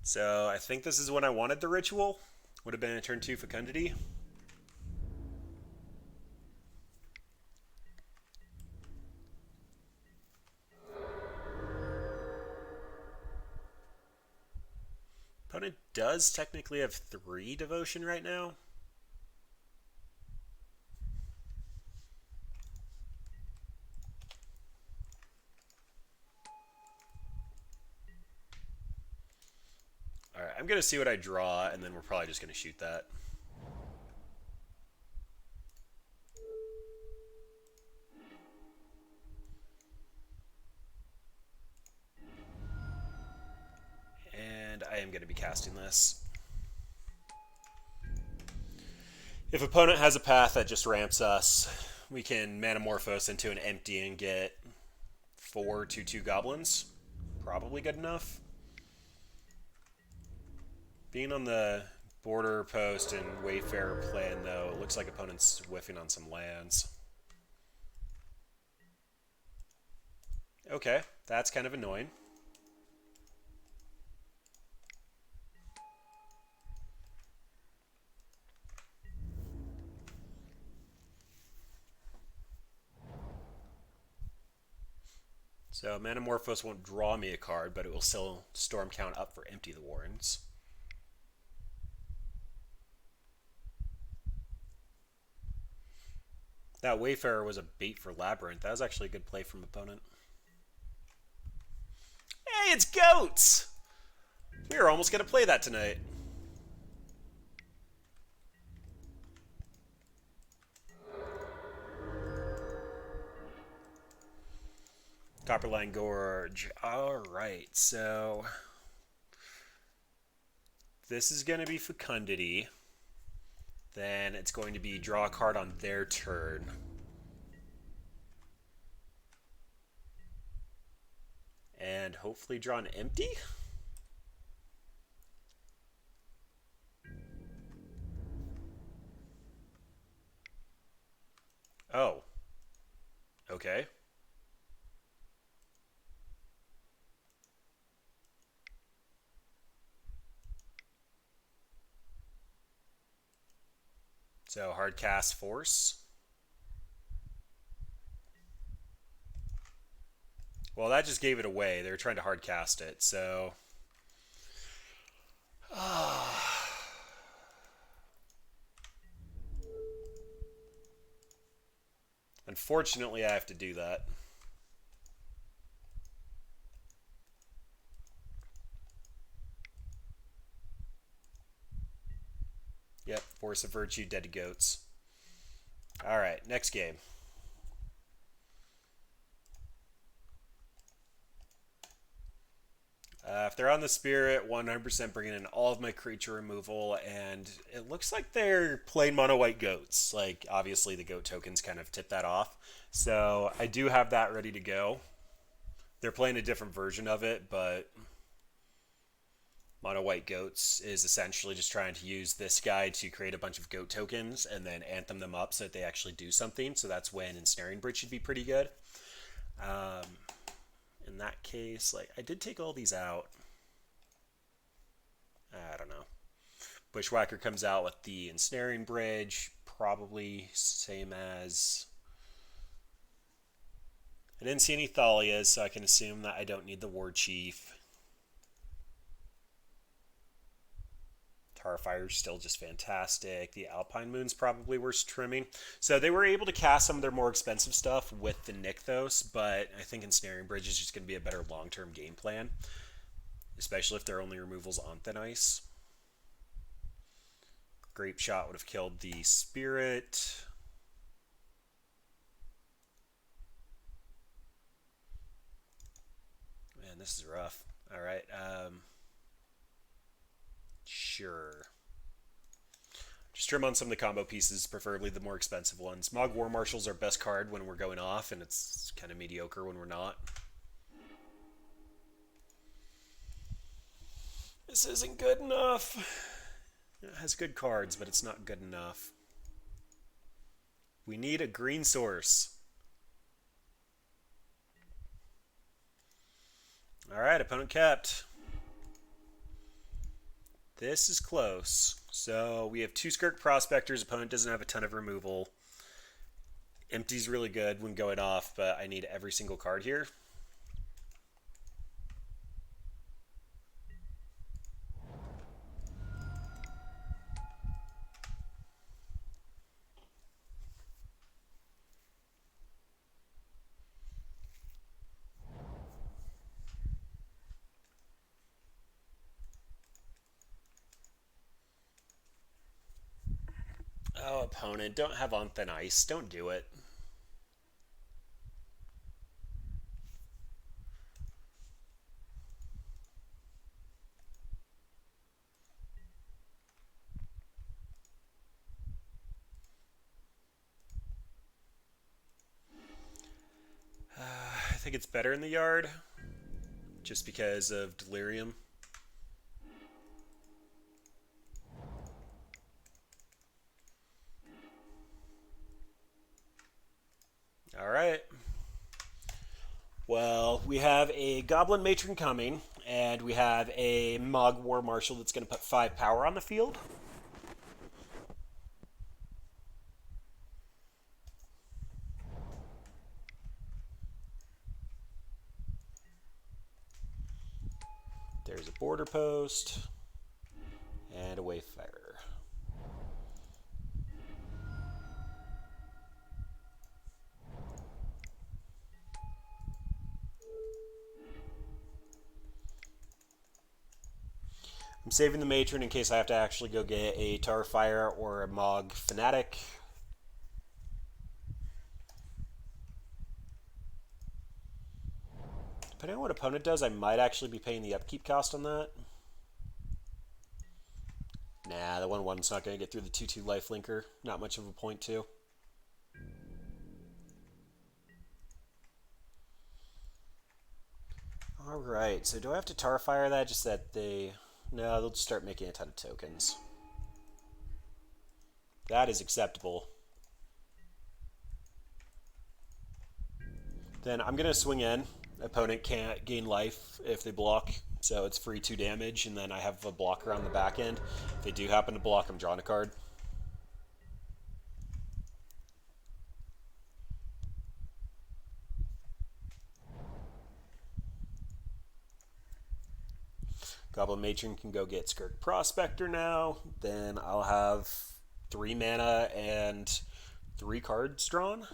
So I think this is when I wanted the Ritual. Would have been a turn 2 Fecundity. Opponent does technically have 3 Devotion right now. Alright, I'm going to see what I draw, and then we're probably just going to shoot that. And I am going to be casting this. If opponent has a path that just ramps us, we can Manamorphose into an empty and get 4 2/2 goblins. Probably good enough. Being on the border post and Wayfarer plan, though, it looks like opponent's whiffing on some lands. Okay, that's kind of annoying. So Manamorphose won't draw me a card, but it will still Storm count up for Empty the Warrens. That Wayfarer was a bait for Labyrinth. That was actually a good play from opponent. Hey, it's goats! We were almost going to play that tonight. Copperline Gorge. Alright, so this is going to be Fecundity. Then it's going to be draw a card on their turn. And hopefully draw an empty? Oh. Okay. So hard cast Force. Well, that just gave it away. They were trying to hard cast it, so Unfortunately, I have to do that. Yep, Force of Virtue, dead to goats. All right, next game. If they're on the spirit, 100% bringing in all of my creature removal, and it looks like they're playing mono white goats. Like, obviously, the goat tokens kind of tip that off. So, I do have that ready to go. They're playing a different version of it, but mono white goats is essentially just trying to use this guy to create a bunch of goat tokens and then anthem them up so that they actually do something. So, that's when Ensnaring Bridge should be pretty good. Um, in that case, like, I did take all these out. I don't know. Bushwhacker comes out with the Ensnaring Bridge, probably same as. I didn't see any Thalias, so I can assume that I don't need the War Chief. Tarfire's still just fantastic. The Alpine Moon's probably worth trimming. So they were able to cast some of their more expensive stuff with the Nykthos, but I think Ensnaring Bridge is just going to be a better long-term game plan, especially if their only removals on Thin Ice. Grape Shot would have killed the Spirit. Man, this is rough. All right. Sure. Just trim on some of the combo pieces, preferably the more expensive ones. Mog War Marshal's our best card when we're going off, and it's kind of mediocre when we're not. This isn't good enough. It has good cards, but it's not good enough. We need a green source. Alright, opponent kept. This is close. So we have two Skirk Prospectors. Opponent doesn't have a ton of removal. Empty's really good when going off, but I need every single card here. Oh, opponent, don't have on Thin Ice. Don't do it. I think it's better in the yard, just because of Delirium. Alright. Well, we have a Goblin Matron coming, and we have a Mog War Marshal that's going to put 5 power on the field. There's a Border Post, and a Wayfarer. I'm saving the Matron in case I have to actually go get a Tarfire or a Mog Fanatic. Depending on what opponent does, I might actually be paying the upkeep cost on that. Nah, the 1/1's not going to get through the 2/2 lifelinker. Not much of a point to. Alright, so do I have to Tarfire that? Just that they... No, they'll just start making a ton of tokens. That is acceptable. Then I'm going to swing in. Opponent can't gain life if they block, so it's free 2 damage, and then I have a blocker on the back end. If they do happen to block, I'm drawing a card. Goblin Matron can go get Skirk Prospector now. Then I'll have 3 mana and 3 cards drawn.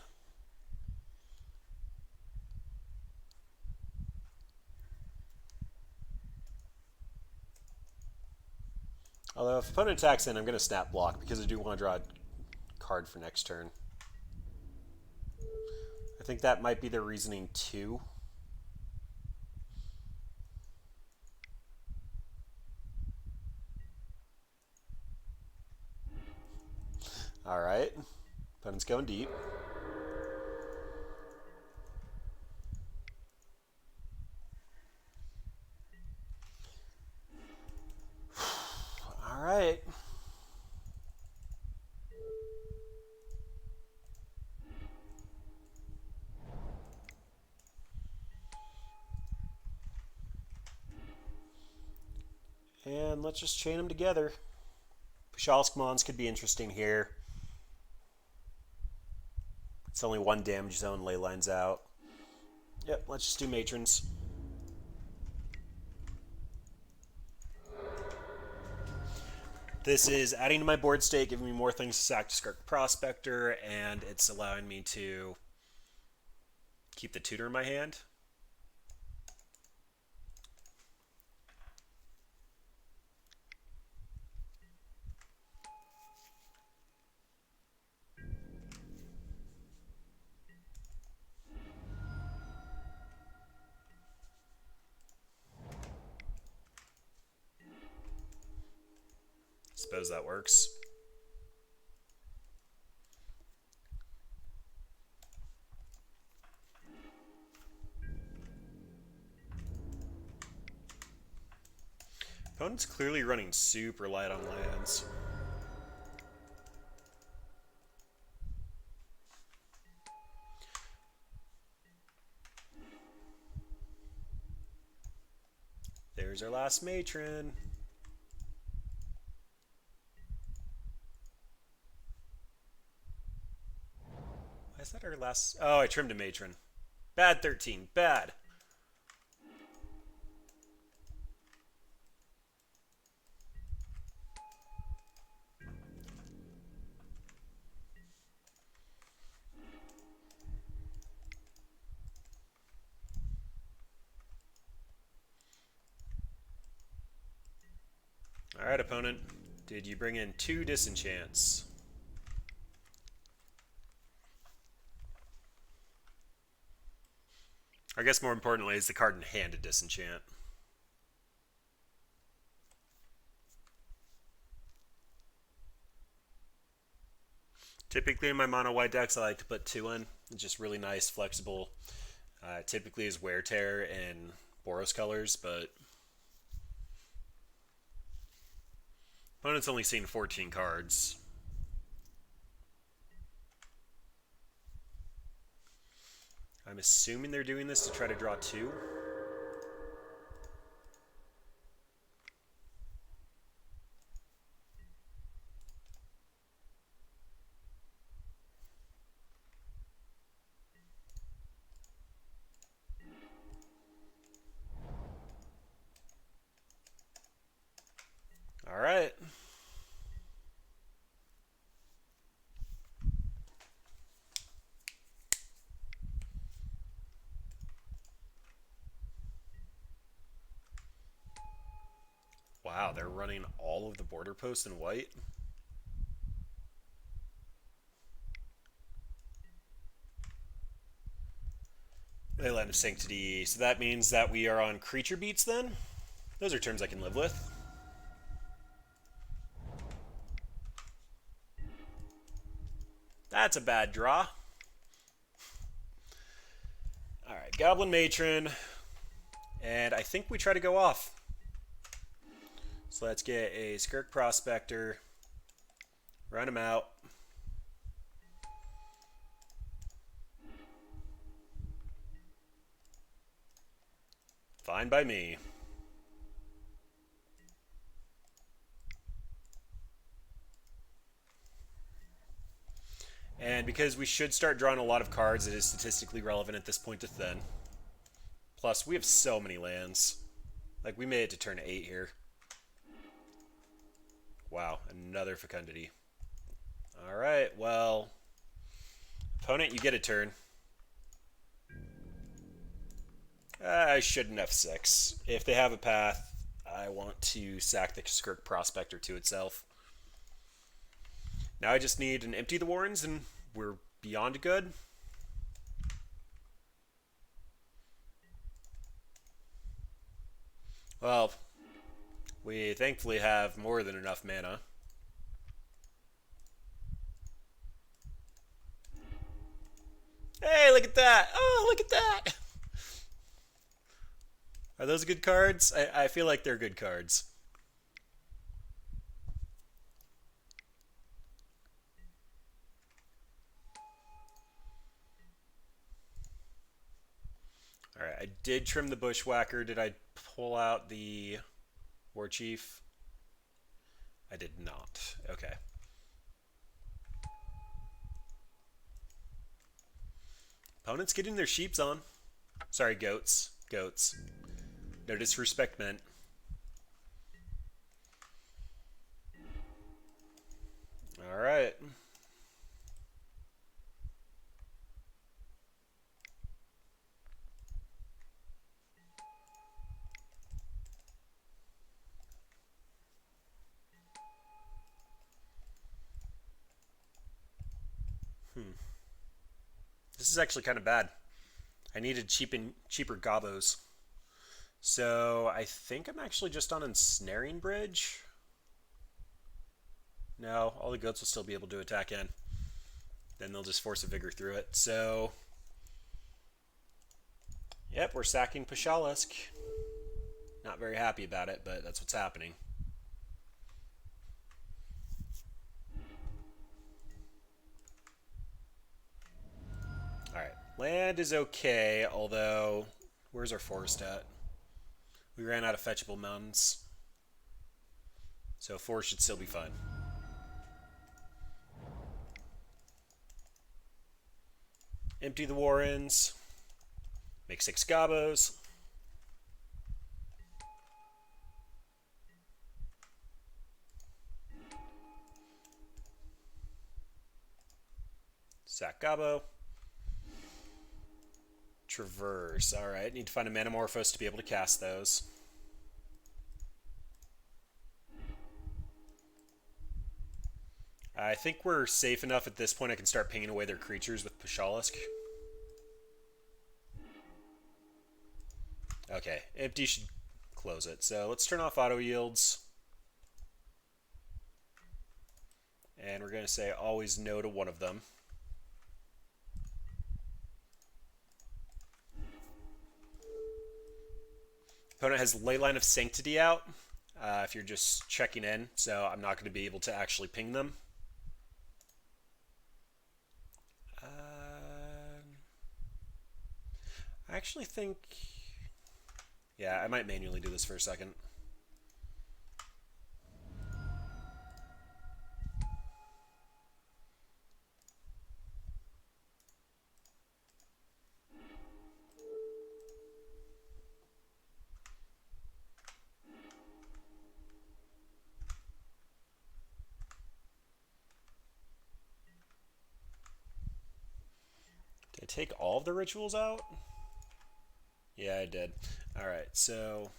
Although if opponent attacks in, I'm going to snap block because I do want to draw a card for next turn. I think that might be their reasoning too. Alright. Opponent's going deep. Alright. And let's just chain them together. Pushalskmons could be interesting here. It's only one damage zone, ley lines out. Yep, let's just do matrons. This is adding to my board state, giving me more things to sack to Skirk Prospector, and it's allowing me to keep the tutor in my hand. Suppose that works. Opponent's clearly running super light on lands. There's our last matron. Why is that our last? Oh, I trimmed a matron. Bad 13. Bad. Alright, opponent. Did you bring in 2 disenchants? I guess more importantly is the card in hand to disenchant. Typically in my mono white decks I like to put 2 in. It's just really nice, flexible. Typically is Wear Tear and Boros colors, but opponent's only seen 14 cards. I'm assuming they're doing this to try to draw 2. All right. Wow, they're running all of the border posts in white. Land of Sanctity. So that means that we are on creature beats then? Those are terms I can live with. That's a bad draw. Alright, Goblin Matron. And I think we try to go off. So let's get a Skirk Prospector. Run him out. Fine by me. And because we should start drawing a lot of cards, it is statistically relevant at this point to thin. Plus, we have so many lands. Like, we made it to turn 8 here. Wow, another Fecundity. Alright, well... Opponent, you get a turn. I shouldn't F6. If they have a path, I want to sack the Skirk Prospector to itself. Now I just need an empty the Warrens and we're beyond good. Well, we thankfully have more than enough mana. Hey, look at that! Oh, look at that! Are those good cards? I feel like they're good cards. Alright, I did trim the Bushwhacker. Did I pull out the War Chief? I did not. Okay. Opponents getting their sheeps on. Sorry, goats. Goats. No disrespect meant. Alright. This is actually kind of bad. I needed cheaper gobos. So I think I'm actually just on Ensnaring Bridge. No, all the goats will still be able to attack in. Then they'll just force a Vigor through it. So, yep, we're sacking Pashalisk. Not very happy about it, but that's what's happening. Alright, land is okay, although, where's our forest at? We ran out of fetchable mountains. So forest should still be fine. Empty the Warrens. Make 6 gobos. Sack gobbo. Traverse. Alright, need to find a Manamorphose to be able to cast those. I think we're safe enough at this point I can start pinging away their creatures with Pashalisk. Okay, empty should close it. So let's turn off auto yields. And we're going to say always no to one of them. Opponent has Leyline of Sanctity out, if you're just checking in, so I'm not going to be able to actually ping them. I actually think... Yeah, I might manually do this for a second. Did I take all of the rituals out? Yeah, I did. Alright, so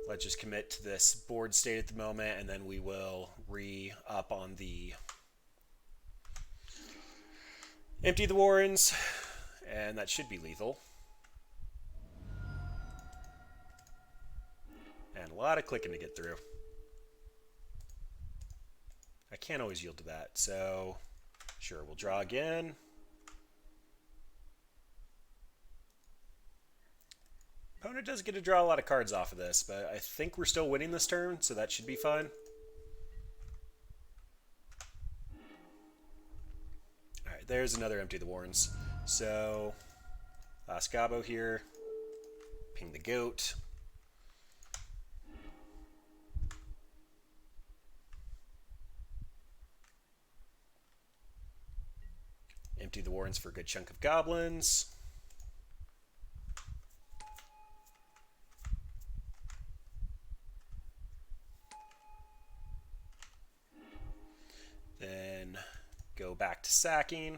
let's just commit to this board state at the moment, and then we will re-up on the empty the Warrens, and that should be lethal. And a lot of clicking to get through. I can't always yield to that, so sure, we'll draw again. Opponent does get to draw a lot of cards off of this, but I think we're still winning this turn, so that should be fine. Alright, there's another empty the Warrens. So, last gobbo here. Ping the goat. Empty the Warrens for a good chunk of goblins. Then go back to sacking.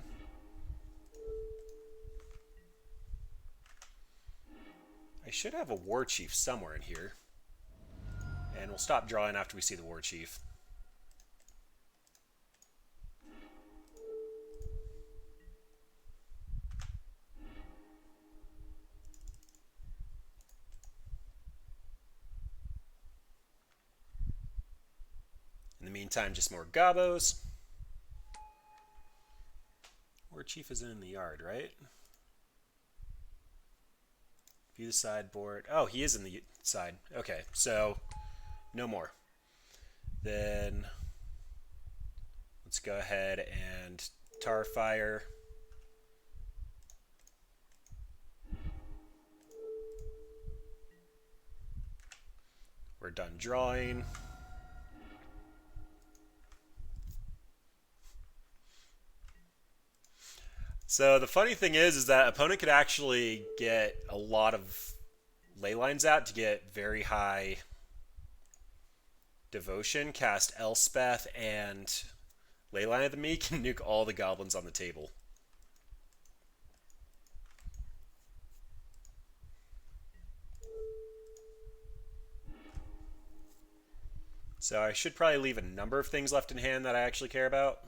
I should have a War Chief somewhere in here. And we'll stop drawing after we see the war chief. In the meantime, just more gobos. War chief is in the yard, right? View the sideboard. Oh, he is in the side. Okay, so no more. Then let's go ahead and tar fire. We're done drawing. So the funny thing is that opponent could actually get a lot of ley lines out to get very high devotion, cast Elspeth and Leyline of the Meek, and nuke all the goblins on the table. So I should probably leave a number of things left in hand that I actually care about.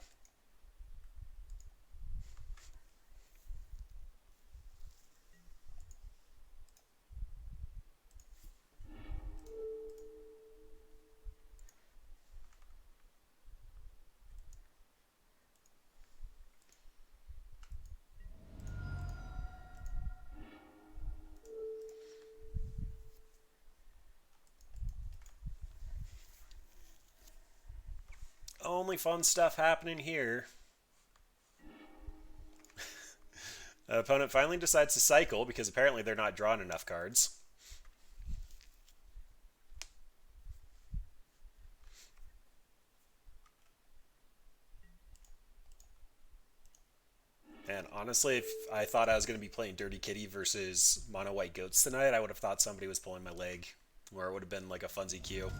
Only fun stuff happening here. The opponent finally decides to cycle because apparently they're not drawing enough cards. And honestly, if I thought I was going to be playing Dirty Kitty versus Mono White Goats tonight, I would have thought somebody was pulling my leg, or it would have been like a Funsy Q.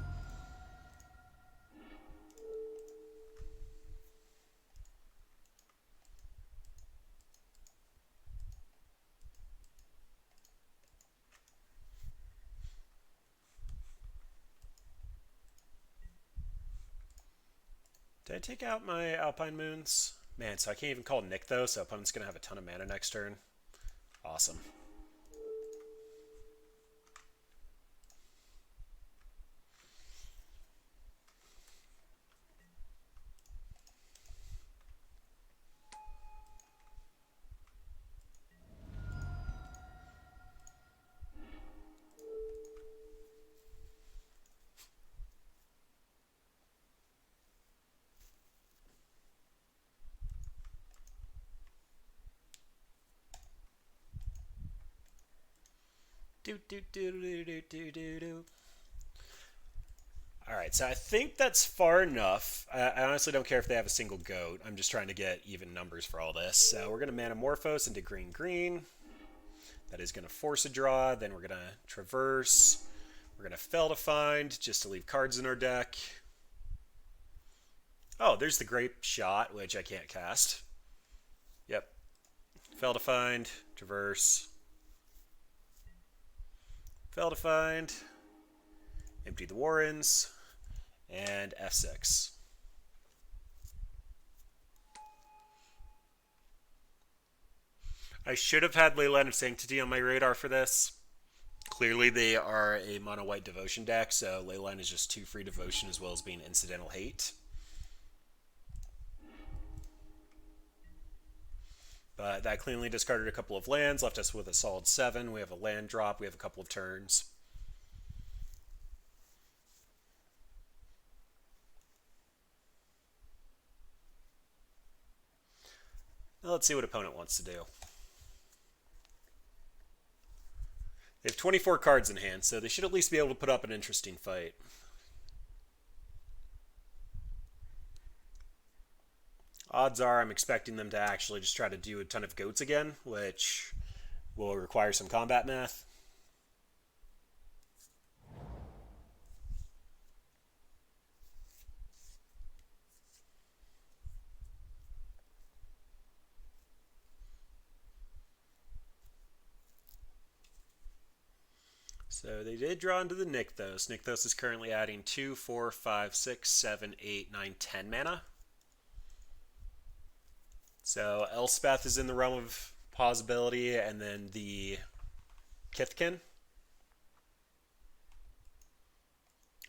Did I take out my Alpine Moons? Man, so I can't even call Nick though, so opponent's going to have a ton of mana next turn. Awesome. Alright, so I think that's far enough. I honestly don't care if they have a single goat. I'm just trying to get even numbers for all this. So we're going to Manamorphose into green-green. That is going to force a draw. Then we're going to Traverse. We're going to Fel-Defined just to leave cards in our deck. Oh, there's the Grape Shot, which I can't cast. Yep. Fel-Defined, Traverse. Fel-Defined, empty the Warrens, and F6. I should have had Leyline of Sanctity on my radar for this. Clearly they are a mono-white devotion deck, so Leyline is just 2 free devotion as well as being incidental hate. But that cleanly discarded a couple of lands, left us with a solid 7. We have a land drop, we have a couple of turns. Now let's see what opponent wants to do. They have 24 cards in hand, so they should at least be able to put up an interesting fight. Odds are I'm expecting them to actually just try to do a ton of goats again, which will require some combat math. So they did draw into the Nykthos. Nykthos is currently adding 2, 4, 5, 6, 7, 8, 9, 10 mana. So Elspeth is in the realm of possibility, and then the Kithkin.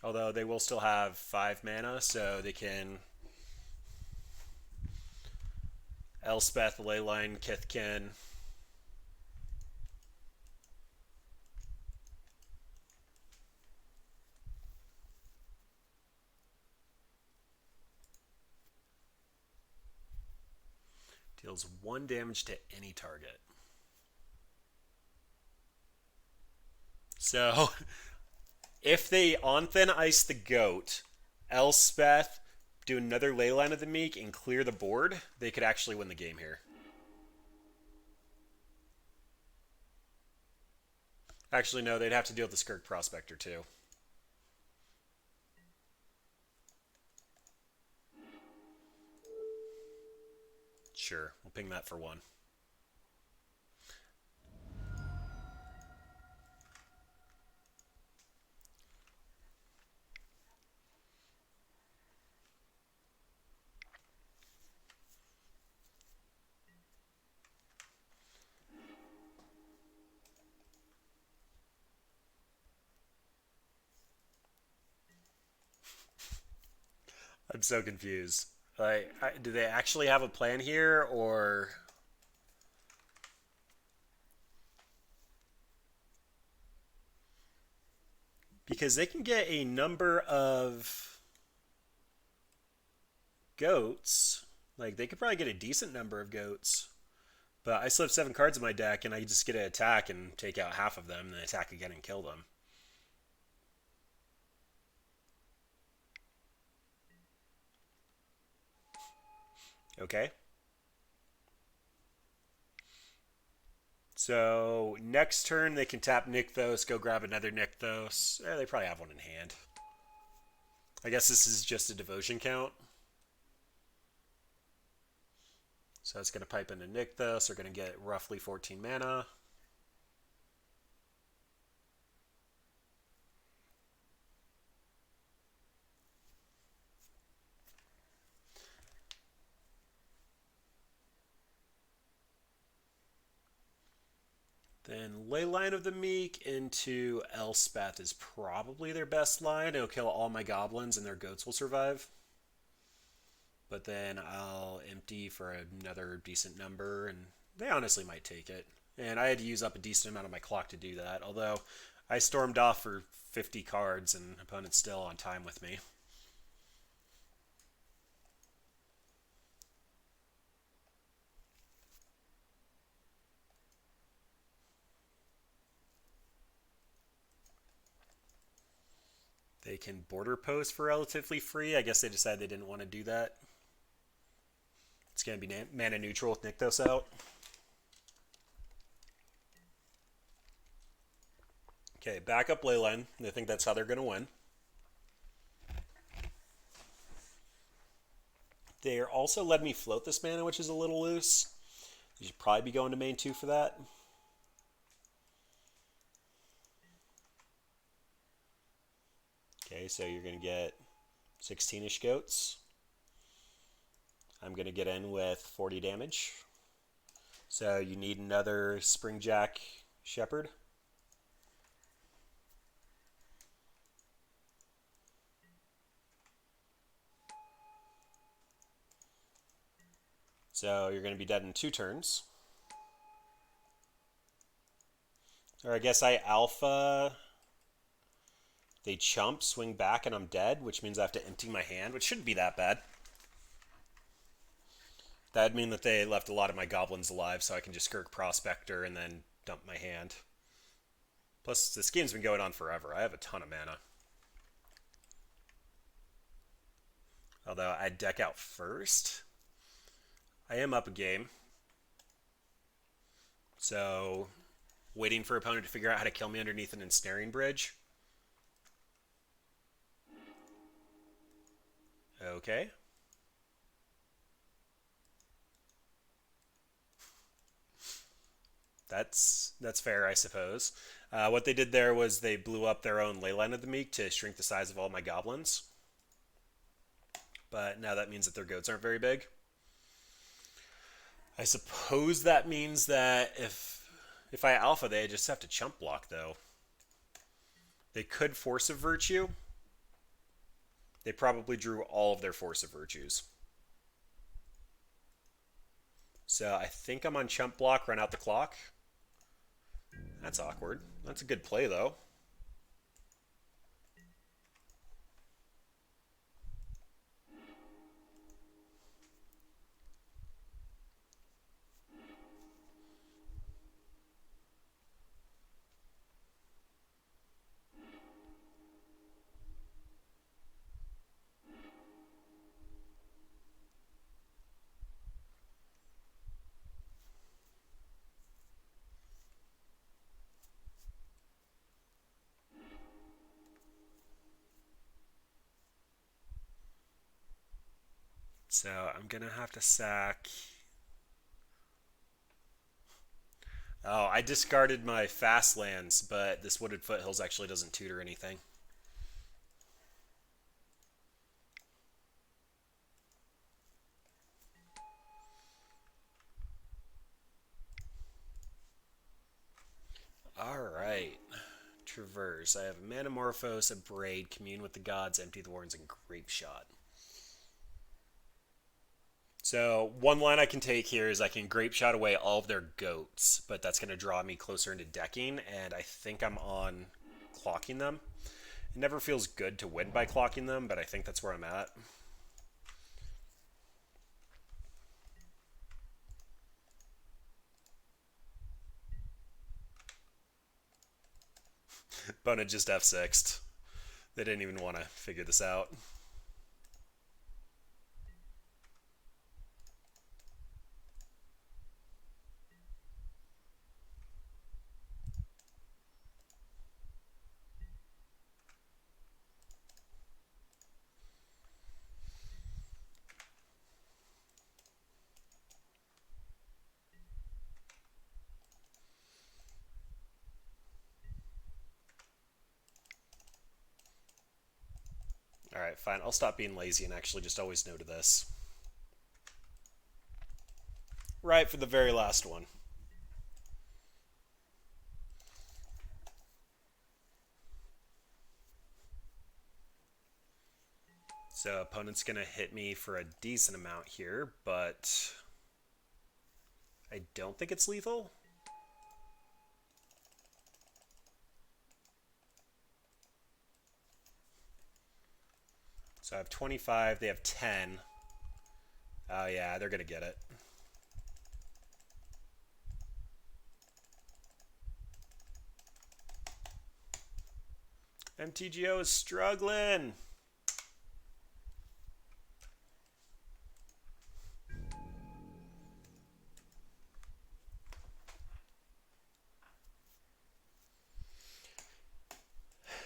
Although they will still have 5 mana, so they can Elspeth, Leyline, Kithkin. Deals 1 damage to any target. So, if they on thin ice the goat, Elspeth, do another Leyline of the Meek, and clear the board, they could actually win the game here. Actually, no, they'd have to deal with the Skirk Prospector too. Sure, we'll ping that for 1. I'm so confused. Like, do they actually have a plan here, or because they can get a number of goats? Like, they could probably get a decent number of goats, but I still have 7 cards in my deck, and I just get to attack and take out half of them, and then attack again and kill them. Okay. So next turn they can tap Nykthos, go grab another Nykthos. They probably have one in hand. I guess this is just a devotion count. So it's going to pipe into Nykthos. They're going to get roughly 14 mana. Then Leyline of the Meek into Elspeth is probably their best line. It'll kill all my goblins and their goats will survive. But then I'll empty for another decent number, and they honestly might take it. And I had to use up a decent amount of my clock to do that, although I stormed off for 50 cards and opponent's still on time with me. They can border post for relatively free. I guess they decided they didn't want to do that. It's going to be mana neutral with Nykthos out. Okay, backup Leyline. I think that's how they're going to win. They're also letting me float this mana, which is a little loose. You should probably be going to main 2 for that. Okay, so you're going to get 16-ish goats. I'm going to get in with 40 damage. So you need another Springjack Shepherd. So you're going to be dead in 2 turns. Or I guess I alpha. They chump, swing back, and I'm dead, which means I have to empty my hand, which shouldn't be that bad. That'd mean that they left a lot of my goblins alive, so I can just Skirk Prospector and then dump my hand. Plus, this game's been going on forever. I have a ton of mana. Although I'd deck out first. I am up a game. So, waiting for opponent to figure out how to kill me underneath an ensnaring bridge. Okay. That's fair, I suppose. What they did there was they blew up their own ley line of the meek to shrink the size of all my goblins. But now that means that their goats aren't very big. I suppose that means that if I alpha, they just have to chump block though. They could force of virtue. They probably drew all of their force of virtues. So I think I'm on chump block, run out the clock. That's awkward. That's a good play though. So I'm gonna have to sack. Oh, I discarded my fast lands, but this Wooded Foothills actually doesn't tutor anything. Alright. Traverse. I have Manamorphose, a Braid, Commune with the Gods, Empty the Warrens, and Grape Shot. So one line I can take here is I can Grape Shot away all of their goats, but that's going to draw me closer into decking, and I think I'm on clocking them. It never feels good to win by clocking them, but I think that's where I'm at. Bona just F6'd. They didn't even want to figure this out. Alright, fine. I'll stop being lazy and actually just always no to this. Right for the very last one. So opponent's going to hit me for a decent amount here, but I don't think it's lethal. So I have 25, they have 10. Oh yeah, they're going to get it. MTGO is struggling.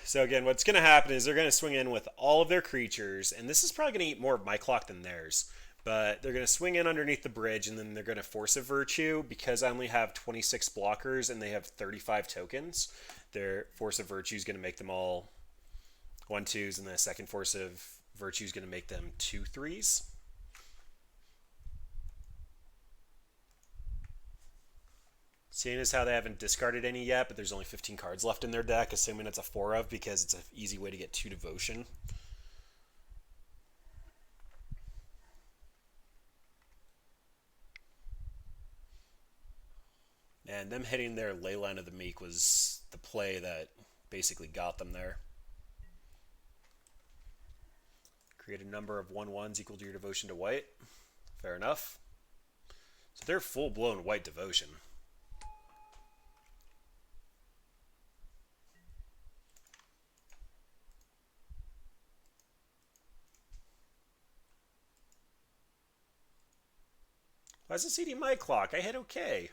So again, what's going to happen is they're going to swing in with all of their creatures, and this is probably going to eat more of my clock than theirs. But they're going to swing in underneath the bridge, and then they're going to force a virtue. Because I only have 26 blockers and they have 35 tokens, their force of virtue is going to make them all 1-2s, and the second force of virtue is going to make them 2-3s. Seeing as how they haven't discarded any yet, but there's only 15 cards left in their deck, assuming it's a 4 of because it's an easy way to get 2 devotion. And them hitting their Leyline of the Meek was the play that basically got them there. Create a number of 1/1s equal to your devotion to white. Fair enough. So they're full-blown white devotion. Why is this eating my clock? I hit okay.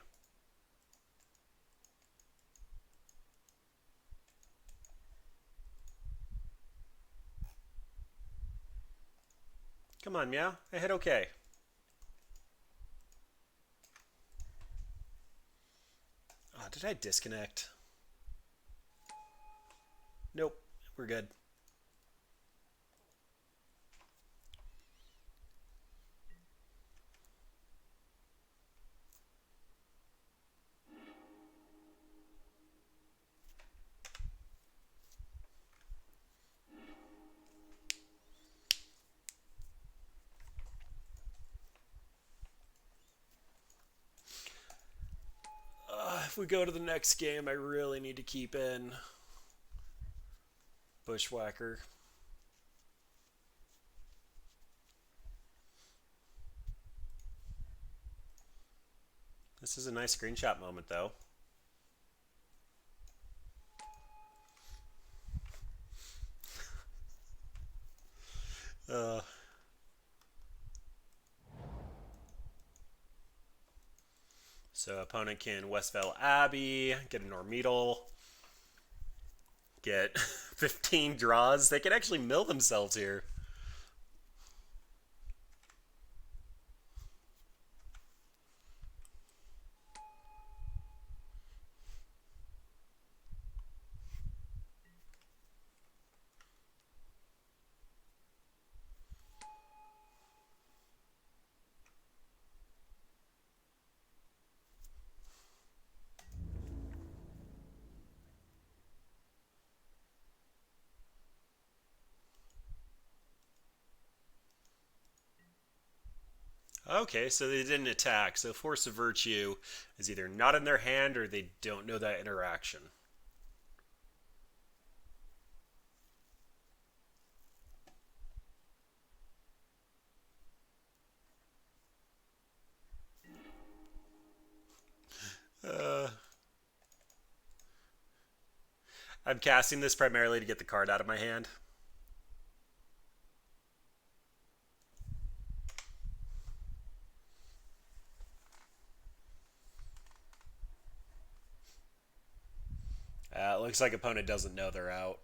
Come on, Meow. I hit okay. Did I disconnect? Nope. We're good. If we go to the next game, I really need to keep in Bushwhacker. This is a nice screenshot moment, though. Uh, so opponent can Westvale Abbey, get a Normetal, get 15 draws. They can actually mill themselves here. Okay, so they didn't attack. So Force of Virtue is either not in their hand or they don't know that interaction. Uh, I'm casting this primarily to get the card out of my hand. Looks like opponent doesn't know they're out.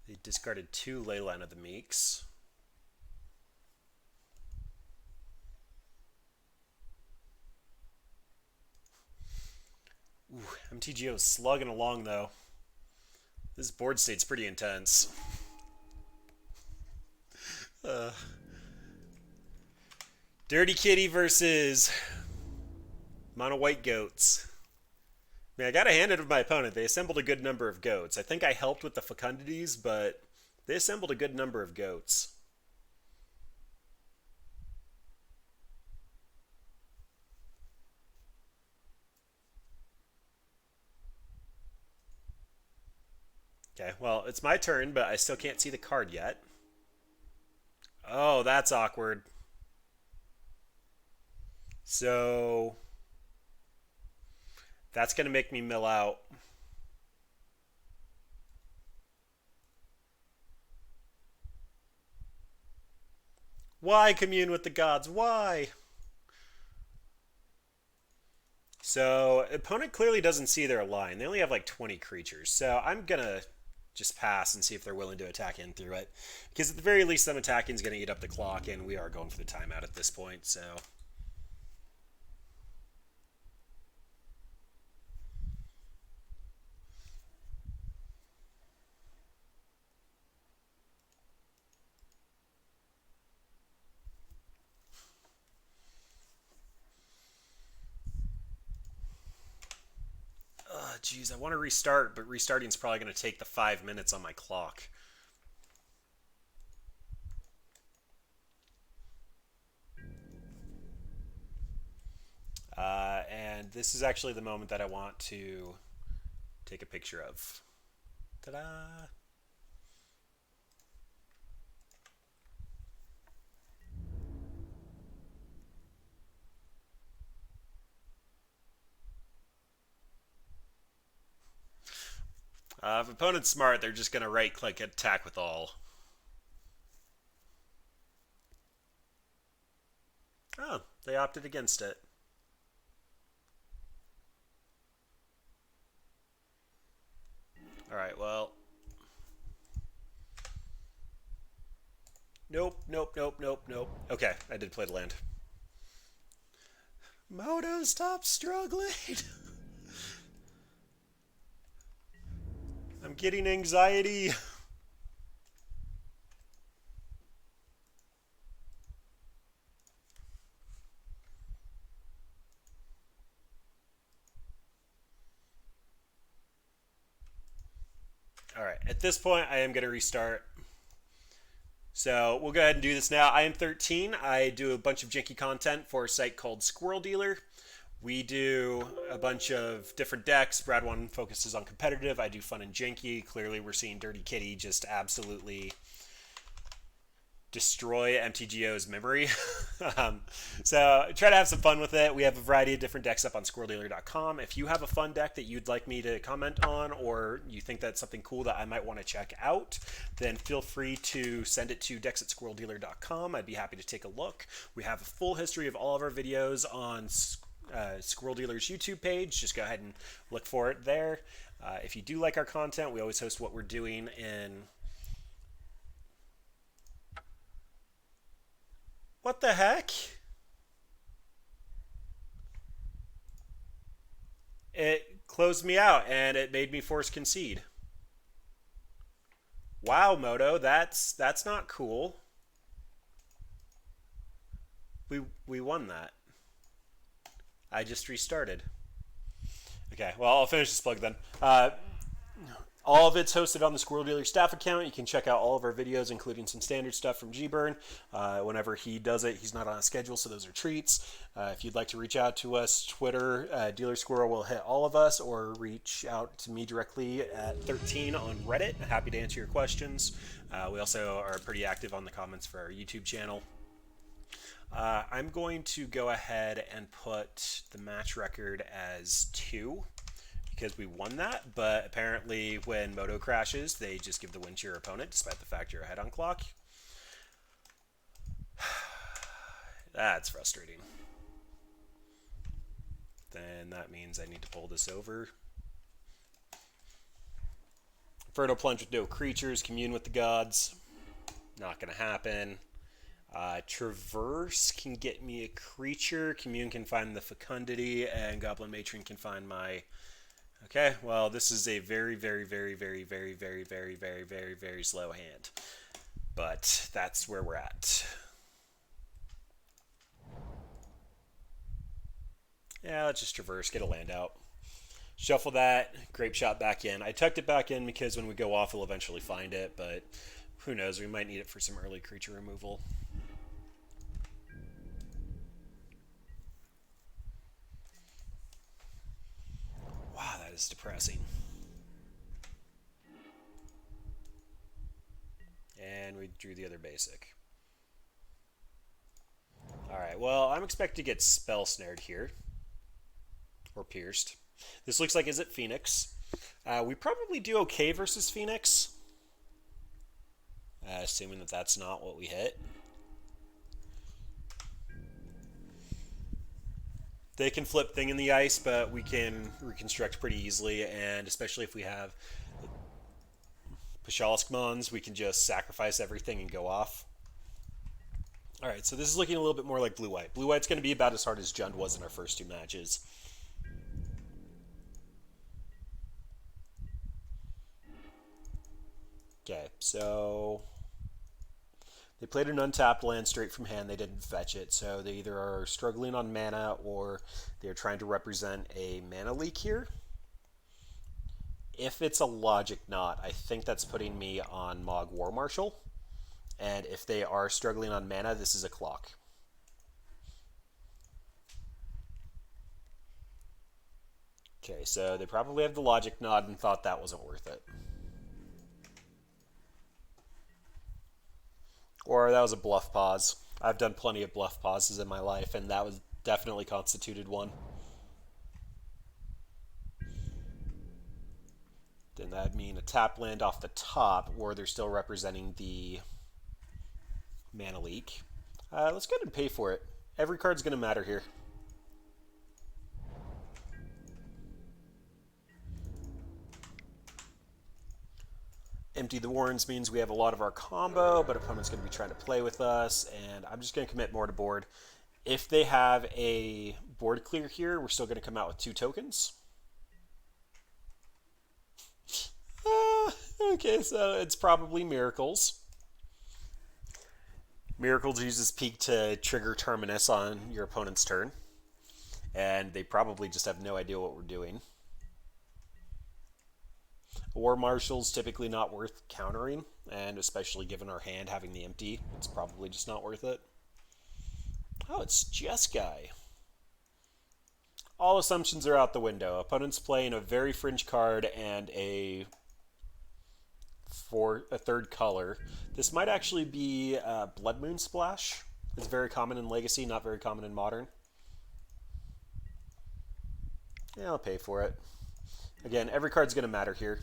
They discarded 2 Leyline of the Meeks. Ooh, MTGO is slugging along, though. This board state's pretty intense. Dirty Kitty versus Mono White Goats. I mean, I gotta hand it to my opponent. They assembled a good number of goats. I think I helped with the fecundities, but they assembled a good number of goats. Okay, well, it's my turn, but I still can't see the card yet. Oh, that's awkward. So that's going to make me mill out. Why commune with the gods? Why? So opponent clearly doesn't see their line. They only have like 20 creatures. So I'm going to just pass and see if they're willing to attack in through it. Because at the very least, them attacking is going to eat up the clock, and we are going for the timeout at this point. So geez, I want to restart, but restarting is probably going to take the 5 minutes on my clock. And this is actually the moment that I want to take a picture of. Ta-da! If opponent's smart, they're just going to right-click attack with all. Oh, they opted against it. Alright, well. Nope, nope, nope, nope, nope. Okay, I did play the land. Moto, stop struggling. I'm getting anxiety. All right, at this point, I am going to restart. So we'll go ahead and do this now. I am 13. I do a bunch of janky content for a site called Squirrel Dealer. We do a bunch of different decks. Brad one focuses on competitive. I do fun and janky. Clearly, we're seeing Dirty Kitty just absolutely destroy MTGO's memory. So try to have some fun with it. We have a variety of different decks up on squirreldealer.com. If you have a fun deck that you'd like me to comment on, or you think that's something cool that I might want to check out, then feel free to send it to decks@squirreldealer.com. I'd be happy to take a look. We have a full history of all of our videos on Squirrel Dealer's YouTube page. Just go ahead and look for it there. If you do like our content, we always host what we're doing in... What the heck? It closed me out and it made me force concede. Wow, Moto, that's not cool. We won that. I just restarted. Okay, well, I'll finish this plug then. All of it's hosted on the Squirrel Dealer staff account. You can check out all of our videos, including some standard stuff from G-Burn. Whenever he does it, he's not on a schedule, so those are treats. If you'd like to reach out to us, Twitter, Dealer Squirrel will hit all of us, or reach out to me directly at thirteene on Reddit. Happy to answer your questions. We also are pretty active on the comments for our YouTube channel. I'm going to go ahead and put the match record as 2. Because we won that, but apparently when Moto crashes, they just give the win to your opponent, despite the fact you're ahead on clock. That's frustrating. Then that means I need to pull this over. Inferno Plunge with no creatures, commune with the gods. Not going to happen. Traverse can get me a creature, commune can find the fecundity, and Goblin Matron can find my... Okay, well, this is a very, very, very, very, very, very, very, very, very, very slow hand. But that's where we're at. Yeah, let's just traverse, get a land out. Shuffle that, grape shot back in. I tucked it back in because when we go off, we'll eventually find it, but who knows, we might need it for some early creature removal. Wow, that is depressing. And we drew the other basic. Alright, well, I'm expecting to get spell snared here. Or pierced. This looks like, is it Phoenix? We probably do okay versus Phoenix. Assuming that that's not what we hit. They can flip Thing in the Ice, but we can reconstruct pretty easily, and especially if we have Pashalisk Mons, we can just sacrifice everything and go off. Alright, so this is looking a little bit more like Blue-White. Blue-White's going to be about as hard as Jund was in our first 2 matches. Okay, so... They played an untapped land straight from hand. They didn't fetch it, so they either are struggling on mana or they're trying to represent a mana leak here. If it's a Logic Knot, I think that's putting me on Mog War Marshal. And if they are struggling on mana, this is a clock. Okay, so they probably have the Logic Knot and thought that wasn't worth it. Or that was a bluff pause. I've done plenty of bluff pauses in my life, and that was definitely constituted one. Then that'd mean a tap land off the top, or they're still representing the mana leak. Let's go ahead and pay for it. Every card's going to matter here. Empty the Warrens means we have a lot of our combo, but opponent's going to be trying to play with us, and I'm just going to commit more to board. If they have a board clear here, we're still going to come out with 2 tokens. Okay, so it's probably Miracles. Miracles uses Peak to trigger Terminus on your opponent's turn. And they probably just have no idea what we're doing. War Marshal's typically not worth countering, and especially given our hand having the empty, it's probably just not worth it. Oh, it's Jeskai. All assumptions are out the window. Opponent's playing a very fringe card and a third color. This might actually be Blood Moon Splash. It's very common in Legacy, not very common in Modern. Yeah, I'll pay for it. Again, every card's going to matter here.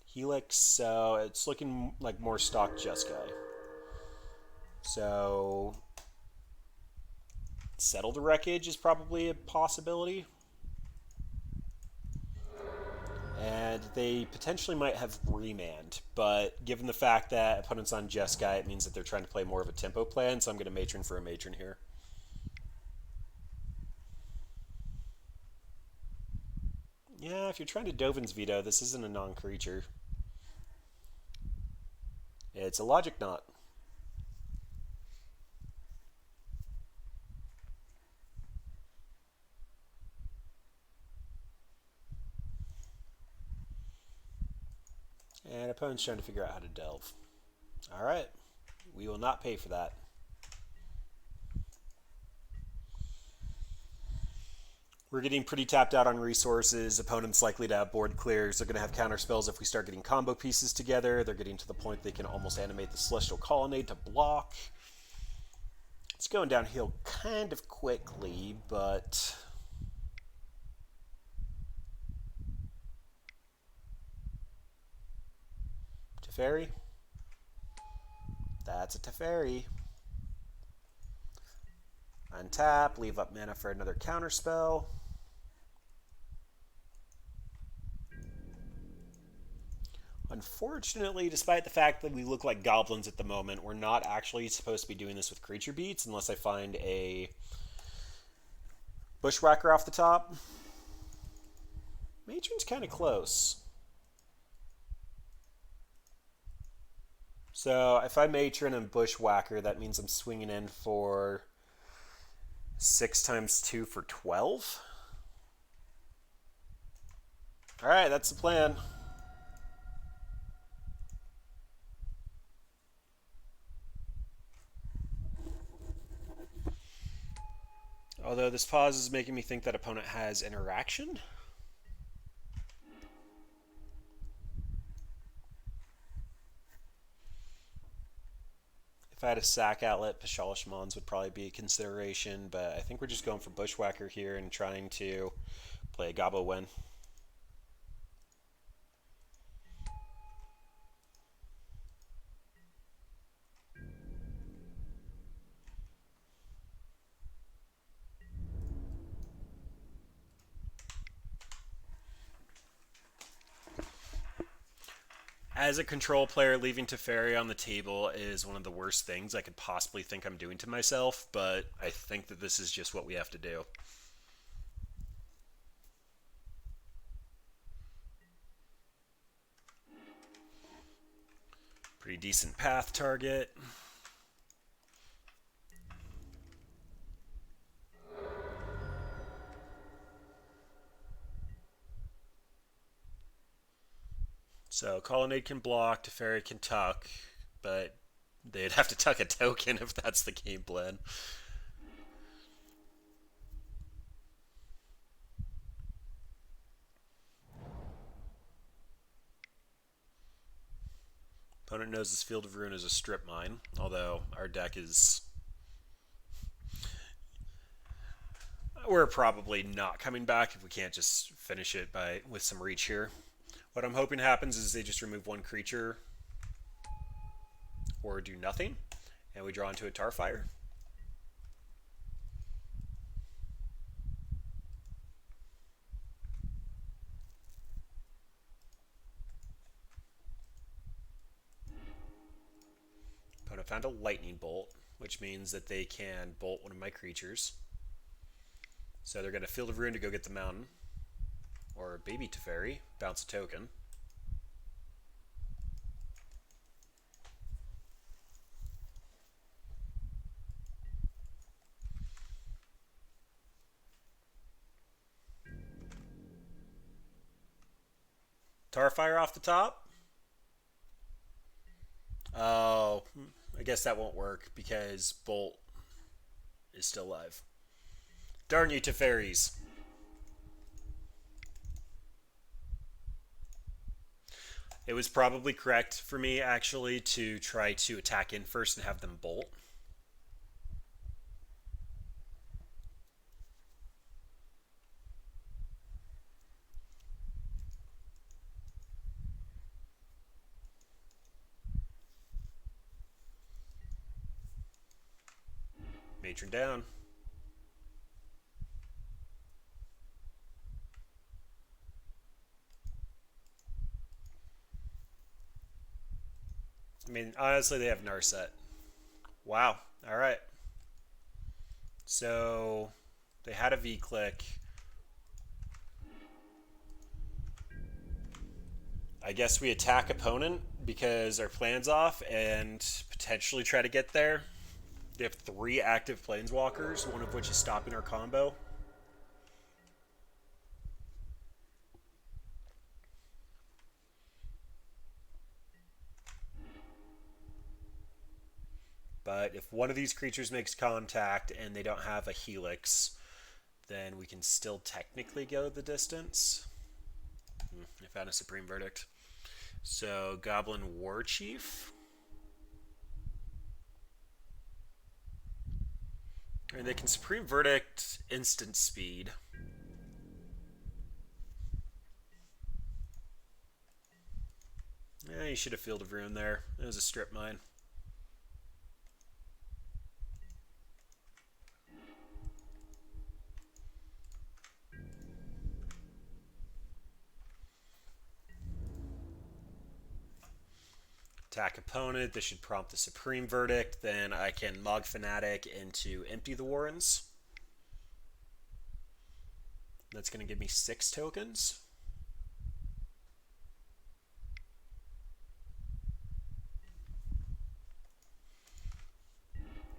Helix, so it's looking like more stock Jeskai. So Settle the Wreckage is probably a possibility. And they potentially might have Remand, but given the fact that opponent's on Jeskai, it means that they're trying to play more of a tempo plan, so I'm going to Matron for a Matron here. Yeah, if you're trying to Dovin's Veto, this isn't a non-creature. It's a Logic Knot. And opponent's trying to figure out how to delve. Alright, we will not pay for that. We're getting pretty tapped out on resources. Opponent's likely to have board clears. They're going to have counter spells if we start getting combo pieces together. They're getting to the point they can almost animate the Celestial Colonnade to block. It's going downhill kind of quickly, but Teferi? That's a Teferi. Untap, leave up mana for another counter spell. Unfortunately, despite the fact that we look like goblins at the moment, we're not actually supposed to be doing this with creature beats unless I find a Bushwhacker off the top. Matron's kind of close. So if I Matron and Bushwhacker, that means I'm swinging in for 6 times 2 for 12. All right, that's the plan. Although this pause is making me think that opponent has interaction. If I had a sack outlet, Pashalish Mons would probably be a consideration, but I think we're just going for Bushwhacker here and trying to play a Gobbo win. As a control player, leaving Teferi on the table is one of the worst things I could possibly think I'm doing to myself, but I think that this is just what we have to do. Pretty decent path target. So Colonnade can block, Teferi can tuck, but they'd have to tuck a token if that's the game plan. Opponent knows this Field of Ruin is a strip mine, although our deck is... We're probably not coming back if we can't just finish it with some reach here. What I'm hoping happens is they just remove 1 creature or do nothing, and we draw into a Tarfire. found a lightning bolt, which means that they can bolt one of my creatures. So they're going to Field of Ruin to go get the mountain. Or Baby Teferi, bounce a token. Tarfire off the top. Oh, I guess that won't work because Bolt is still live. Darn you, Teferis. It was probably correct for me, actually, to try to attack in first and have them bolt. Matron down. I mean, honestly, they have Narset. Wow. All right. So they had a V-click. I guess we attack opponent because our plan's off and potentially try to get there. They have 3 active planeswalkers, one of which is stopping our combo. But if one of these creatures makes contact and they don't have a Helix, then we can still technically go the distance. I found a Supreme Verdict. So, Goblin War Chief. And they can Supreme Verdict instant speed. Yeah, you should have Field of Ruin there. It was a strip mine. Attack opponent. This should prompt the Supreme Verdict. Then I can Mog Fanatic into Empty the Warrens. That's going to give me 6 tokens.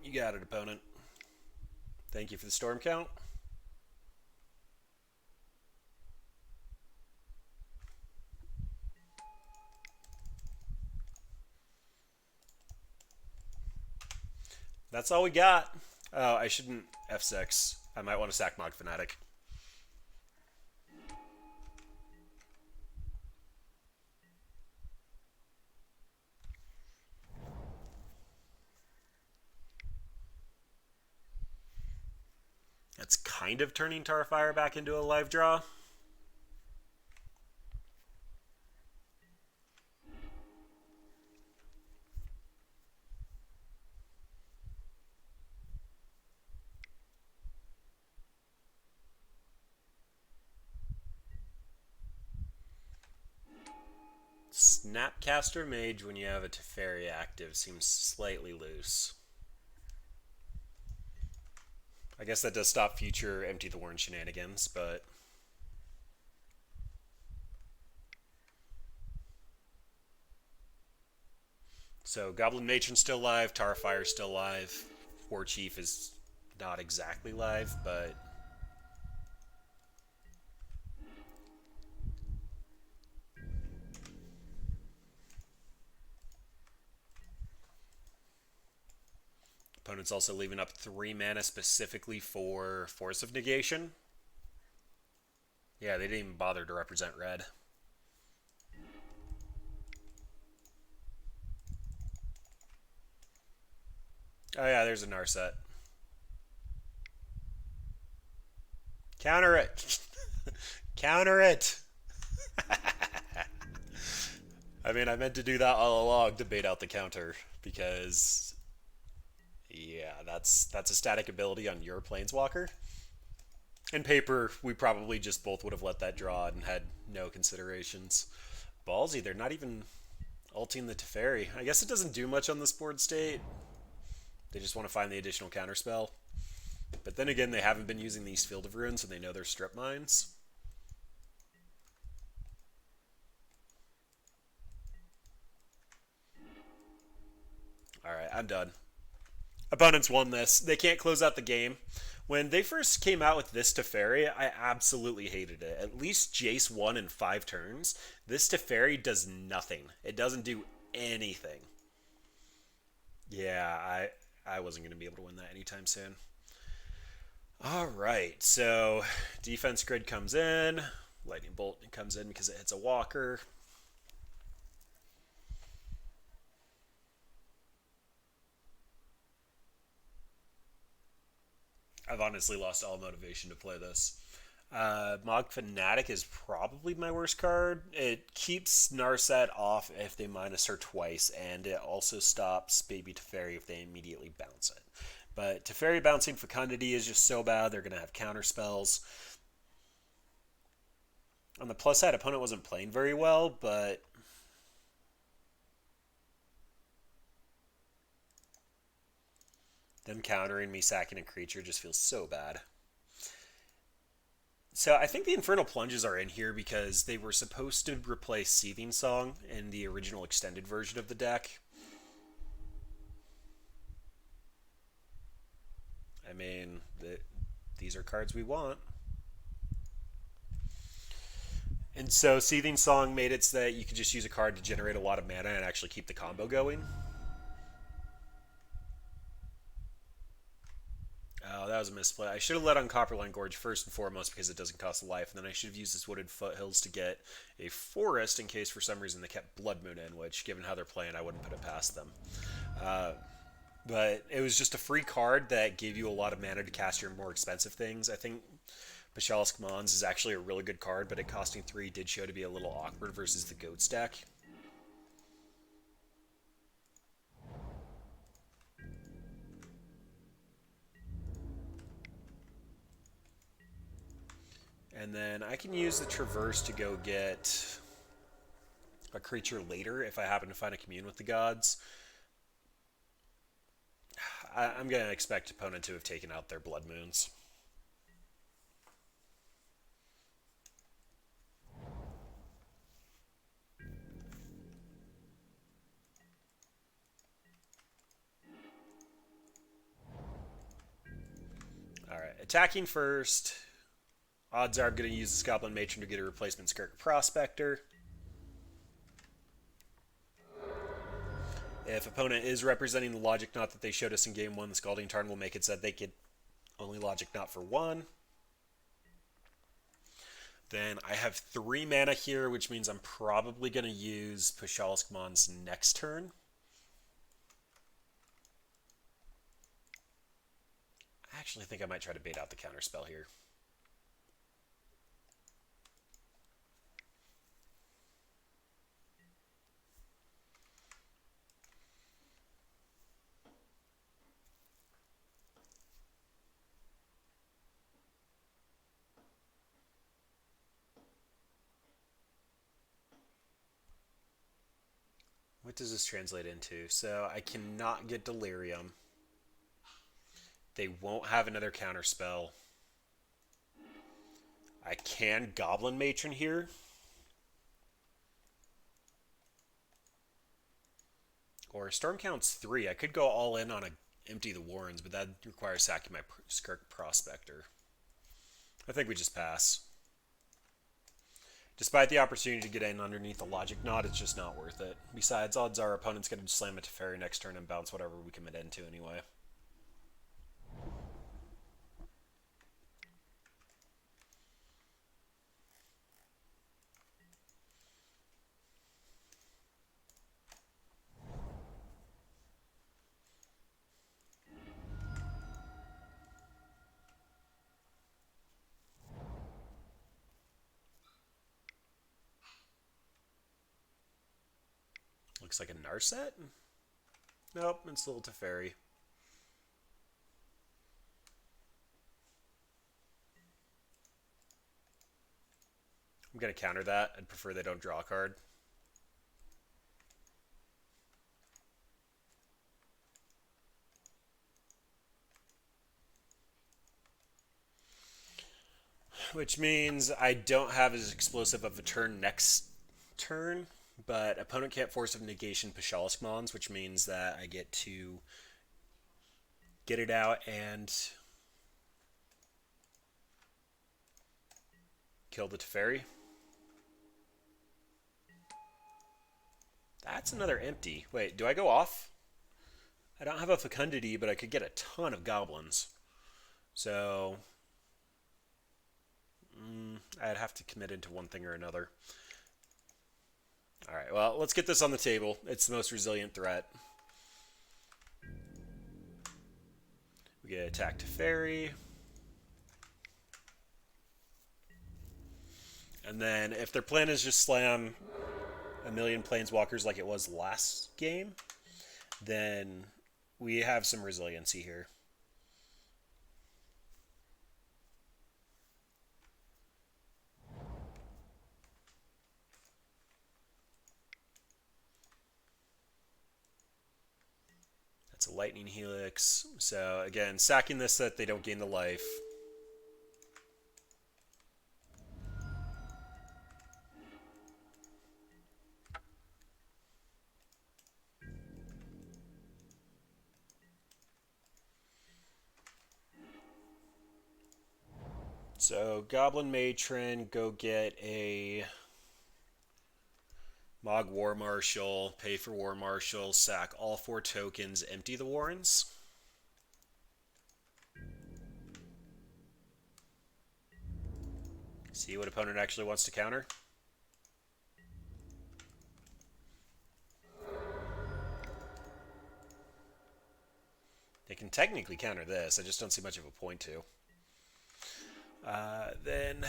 You got it, opponent. Thank you for the storm count. That's all we got. Oh, I shouldn't F6. I might want to sack Mog Fanatic. That's kind of turning Tarfire back into a live draw. Snapcaster Mage when you have a Teferi active seems slightly loose. I guess that does stop future Empty the Warren shenanigans, but... So, Goblin Matron's still live, Tarfire's still live, War Chief is not exactly live, but... Opponent's also leaving up 3 mana specifically for Force of Negation. Yeah, they didn't even bother to represent red. Oh yeah, there's a Narset. Counter it! Counter it! I mean, I meant to do that all along to bait out the counter, because... Yeah, that's a static ability on your Planeswalker. In paper, we probably just both would have let that draw and had no considerations. Ballsy, they're not even ulting the Teferi. I guess it doesn't do much on this board state. They just want to find the additional counterspell. But then again, they haven't been using these Field of Ruins, so they know they're strip mines. Alright, I'm done. Opponents won this. They can't close out the game. When they first came out with this Teferi, I absolutely hated it. At least Jace won in 5 turns. This Teferi does nothing. It doesn't do anything. Yeah, I wasn't going to be able to win that anytime soon. Alright, so defense grid comes in. Lightning Bolt comes in because it hits a walker. I've honestly lost all motivation to play this. Mog Fanatic is probably my worst card. It keeps Narset off if they minus her twice, and it also stops Baby Teferi if they immediately bounce it. But Teferi bouncing Fecundity is just so bad, they're going to have counter spells. On the plus side, opponent wasn't playing very well, but them countering me sacking a creature just feels so bad. So I think the Infernal Plunges are in here because they were supposed to replace Seething Song in the original extended version of the deck. I mean, these are cards we want. And so Seething Song made it so that you could just use a card to generate a lot of mana and actually keep the combo going. Oh, that was a misplay. I should have let on Copperline Gorge first and foremost because it doesn't cost a life, and then I should have used this Wooded Foothills to get a forest in case for some reason they kept Blood Moon in, which, given how they're playing, I wouldn't put it past them. But it was just a free card that gave you a lot of mana to cast your more expensive things. I think Basilisk Mons is actually a really good card, but it costing 3 did show to be a little awkward versus the Goat stack. And then I can use the Traverse to go get a creature later if I happen to find a Commune with the Gods. I'm going to expect opponent to have taken out their Blood Moons. Alright, attacking first. Odds are I'm going to use the Goblin Matron to get a replacement Skirk Prospector. If opponent is representing the Logic Knot that they showed us in Game 1, the Scalding Tarn will make it so that they could only Logic Knot for 1. Then I have 3 mana here, which means I'm probably going to use Pashalisk Mons next turn. I actually think I might try to bait out the counterspell here. What does this translate into? So I cannot get Delirium. They won't have another counterspell. I can Goblin Matron here. Or Storm Count's 3. I could go all in on a Empty the Warrens, but that requires sacking my Skirk Prospector. I think we just pass. Despite the opportunity to get in underneath the Logic Knot, it's just not worth it. Besides, odds are opponent's going to slam a Teferi next turn and bounce whatever we commit into anyway. Looks like a Narset? Nope, it's a little Teferi. I'm going to counter that. I'd prefer they don't draw a card. which means I don't have as explosive of a turn next turn, but opponent can't force of negation Pashalisk Mons, which means that I get to get it out and kill the Teferi. That's another empty. Wait, do I go off? I don't have a Fecundity, but I could get a ton of goblins. So I'd have to commit into one thing or another. All right, well, let's get this on the table. It's the most resilient threat. We get attack to Fairy. And then if their plan is just slam a million planeswalkers like it was last game, then we have some resiliency here. That's a Lightning Helix. So again, sacking this so that they don't gain the life. So Goblin Matron, go get a Mog War Marshal, pay for War Marshal, sack all 4 tokens, empty the Warrens. See what opponent actually wants to counter. They can technically counter this, I just don't see much of a point to. Then...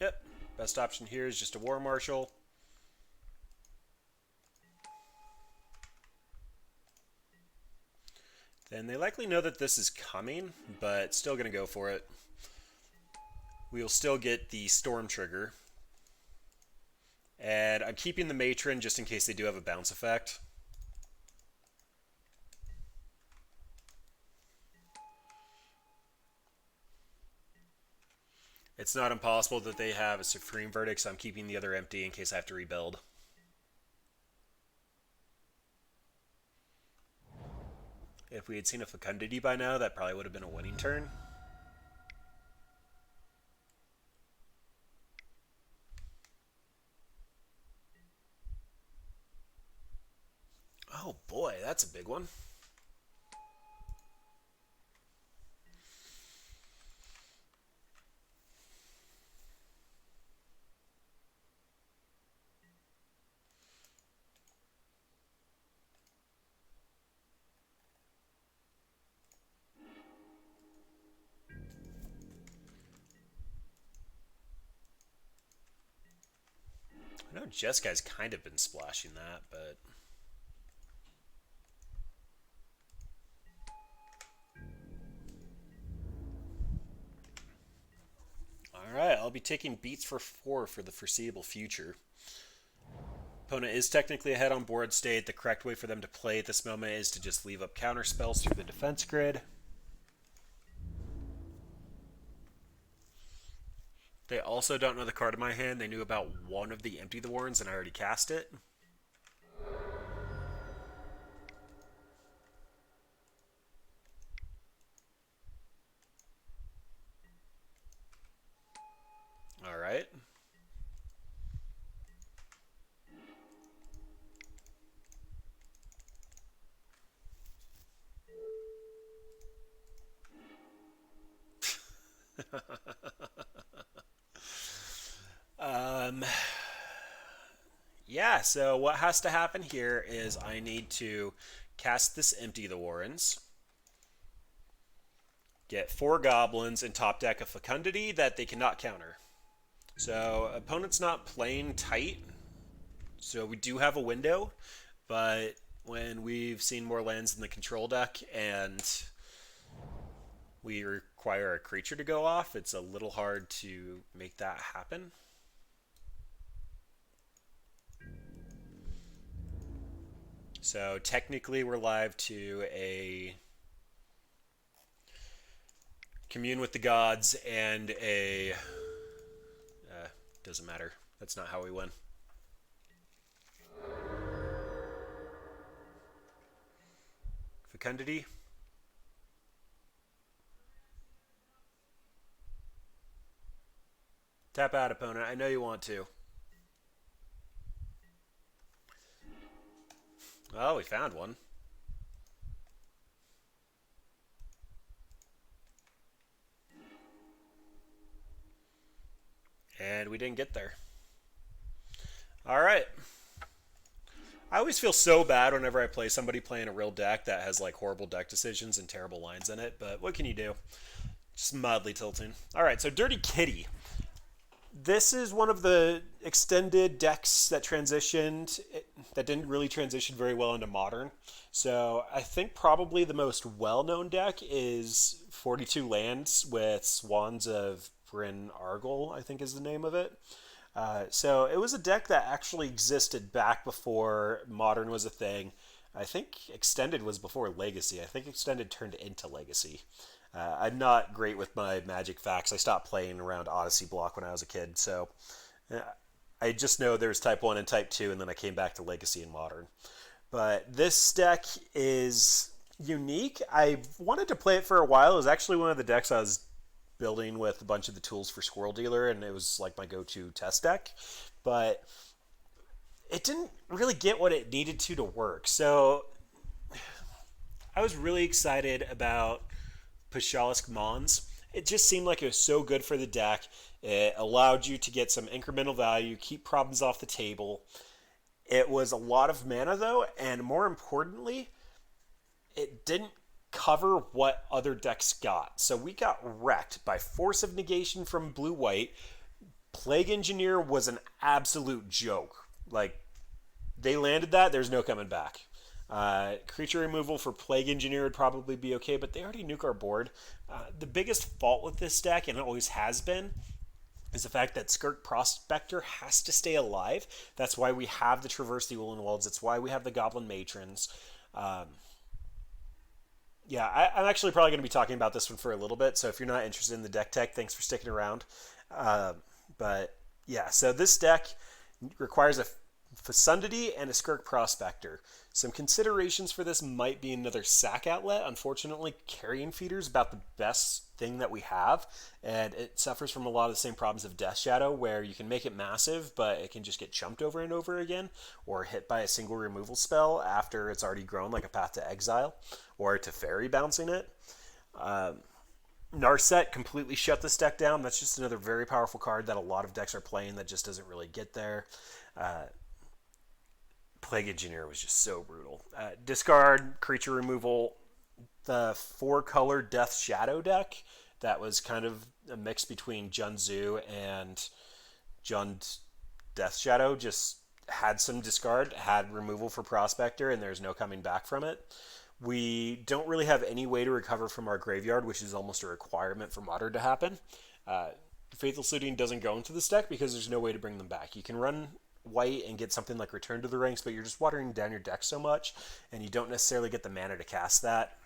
Yep, best option here is just a War Marshal. Then they likely know that this is coming, but still going to go for it. We will still get the Storm Trigger. And I'm keeping the Matron just in case they do have a bounce effect. It's not impossible that they have a Supreme Verdict, so I'm keeping the other empty in case I have to rebuild. If we had seen a Fecundity by now, that probably would have been a winning turn. Oh boy, that's a big one. I know Jessica's kind of been splashing that, but... Alright, I'll be taking beats for 4 for the foreseeable future. Opponent is technically ahead on board state. The correct way for them to play at this moment is to just leave up counter spells through the defense grid. They also don't know the card in my hand. They knew about one of the Empty the Warrens, and I already cast it. Alright. Yeah, so what has to happen here is I need to cast this Empty the Warrens, get 4 goblins, and top deck a Fecundity that they cannot counter. So opponent's not playing tight, so we do have a window, but when we've seen more lands in the control deck and we require a creature to go off, it's a little hard to make that happen. So technically we're live to a Commune with the gods, and a doesn't matter. That's not how we win. Fecundity. Tap out, opponent. I know you want to. Oh, we found one. And we didn't get there. All right. I always feel so bad whenever I play somebody playing a real deck that has like horrible deck decisions and terrible lines in it, but what can you do? Just mildly tilting. All right, so Dirty Kitty. This is one of the extended decks that transitioned, that didn't really transition very well into modern. So I think probably the most well-known deck is 42 lands with Swans of Bryn Argyle, I think is the name of it. So it was a deck that actually existed back before Modern was a thing. I think Extended was before Legacy. I think Extended turned into Legacy. I'm not great with my Magic facts. I stopped playing around Odyssey block when I was a kid, so uh, I just know there's Type 1 and Type 2, and then I came back to Legacy and Modern. But this deck is unique. I wanted to play it for a while. It was actually one of the decks I was building with a bunch of the tools for Squirrel Dealer, and it was like my go-to test deck. But it didn't really get what it needed to work. So I was really excited about Pashalisk Mons. It just seemed like it was so good for the deck. It allowed you to get some incremental value, keep problems off the table. It was a lot of mana, though, and more importantly, it didn't cover what other decks got. So we got wrecked by Force of Negation from Blue White. Plague Engineer was an absolute joke. Like, they landed that, there's no coming back. Creature removal for Plague Engineer would probably be okay, but they already nuke our board. The biggest fault with this deck, and it always has been, is the fact that Skirk Prospector has to stay alive. That's why we have the Traverse the Ulenwalds. It's why we have the Goblin Matrons. Yeah, I'm actually probably going to be talking about this one for a little bit, so if you're not interested in the deck tech, thanks for sticking around. But yeah, so this deck requires a Fecundity and a Skirk Prospector. Some considerations for this might be another sack outlet. Unfortunately, Carrion Feeder is about the best thing that we have, and it suffers from a lot of the same problems of Death Shadow, where you can make it massive, but it can just get chumped over and over again, or hit by a single removal spell after it's already grown, like a Path to Exile, or to Fairy bouncing it. Narset completely shut this deck down. That's just another very powerful card that a lot of decks are playing that just doesn't really get there. Plague Engineer was just so brutal. Discard, creature removal, the 4-color Death Shadow deck that was kind of a mix between Junzu and Jund Death Shadow just had some discard, had removal for Prospector, and there's no coming back from it. We don't really have any way to recover from our graveyard, which is almost a requirement for Modern to happen. Faithful Suiting doesn't go into this deck because there's no way to bring them back. You can run white and get something like Return to the Ranks, but you're just watering down your deck so much, and you don't necessarily get the mana to cast that.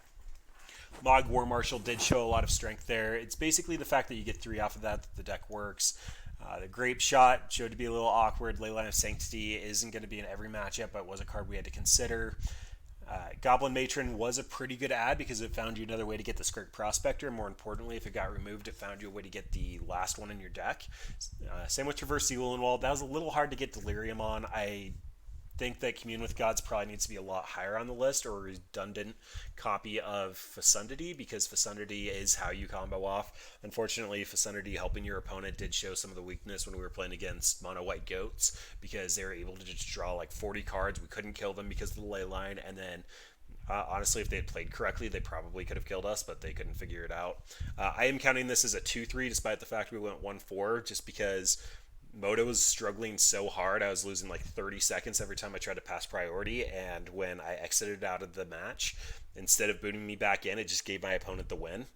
Mog War Marshal did show a lot of strength there. It's basically the fact that you get 3 off of that the deck works. The Grape Shot showed to be a little awkward. Leyline of Sanctity isn't going to be in every matchup, but was a card we had to consider. Goblin Matron was a pretty good add because it found you another way to get the Skirk Prospector. More importantly, if it got removed, it found you a way to get the last one in your deck. Same with Traverse the Ulenwald. That was a little hard to get Delirium on. I think that Commune with Gods probably needs to be a lot higher on the list, or a redundant copy of Fecundity, because Fecundity is how you combo off. Unfortunately, Fecundity helping your opponent did show some of the weakness when we were playing against Mono White Goats, because they were able to just draw like 40 cards. We couldn't kill them because of the ley line, and then honestly, if they had played correctly, they probably could have killed us, but they couldn't figure it out. I am counting this as a 2-3, despite the fact we went 1-4, just because Moto was struggling so hard. I was losing like 30 seconds every time I tried to pass priority, and when I exited out of the match, instead of booting me back in, it just gave my opponent the win.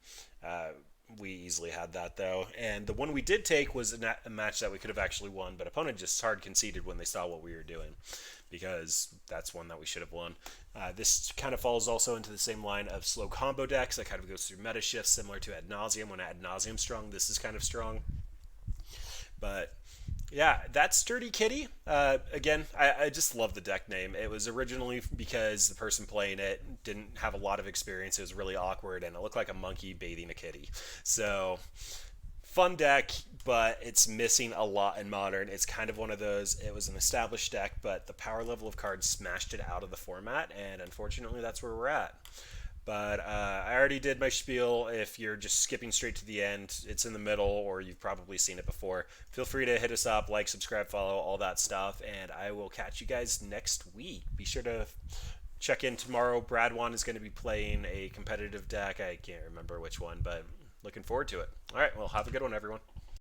We easily had that though, and the one we did take was a match that we could have actually won, but opponent just hard conceded when they saw what we were doing, because that's one that we should have won. This kind of falls also into the same line of slow combo decks that kind of goes through meta shifts, similar to Ad Nauseam. When Ad Nauseam strong, this is kind of strong, but yeah, that's Sturdy Kitty. Again, I just love the deck name. It was originally because the person playing it didn't have a lot of experience. It was really awkward, and it looked like a monkey bathing a kitty. So, fun deck, but it's missing a lot in Modern. It's kind of one of those, it was an established deck, but the power level of cards smashed it out of the format, and unfortunately, that's where we're at. But I already did my spiel. If you're just skipping straight to the end, it's in the middle, or you've probably seen it before. Feel free to hit us up, like, subscribe, follow, all that stuff, and I will catch you guys next week. Be sure to check in tomorrow. Bradwan is going to be playing a competitive deck. I can't remember which one, but looking forward to it. All right, well, have a good one, everyone.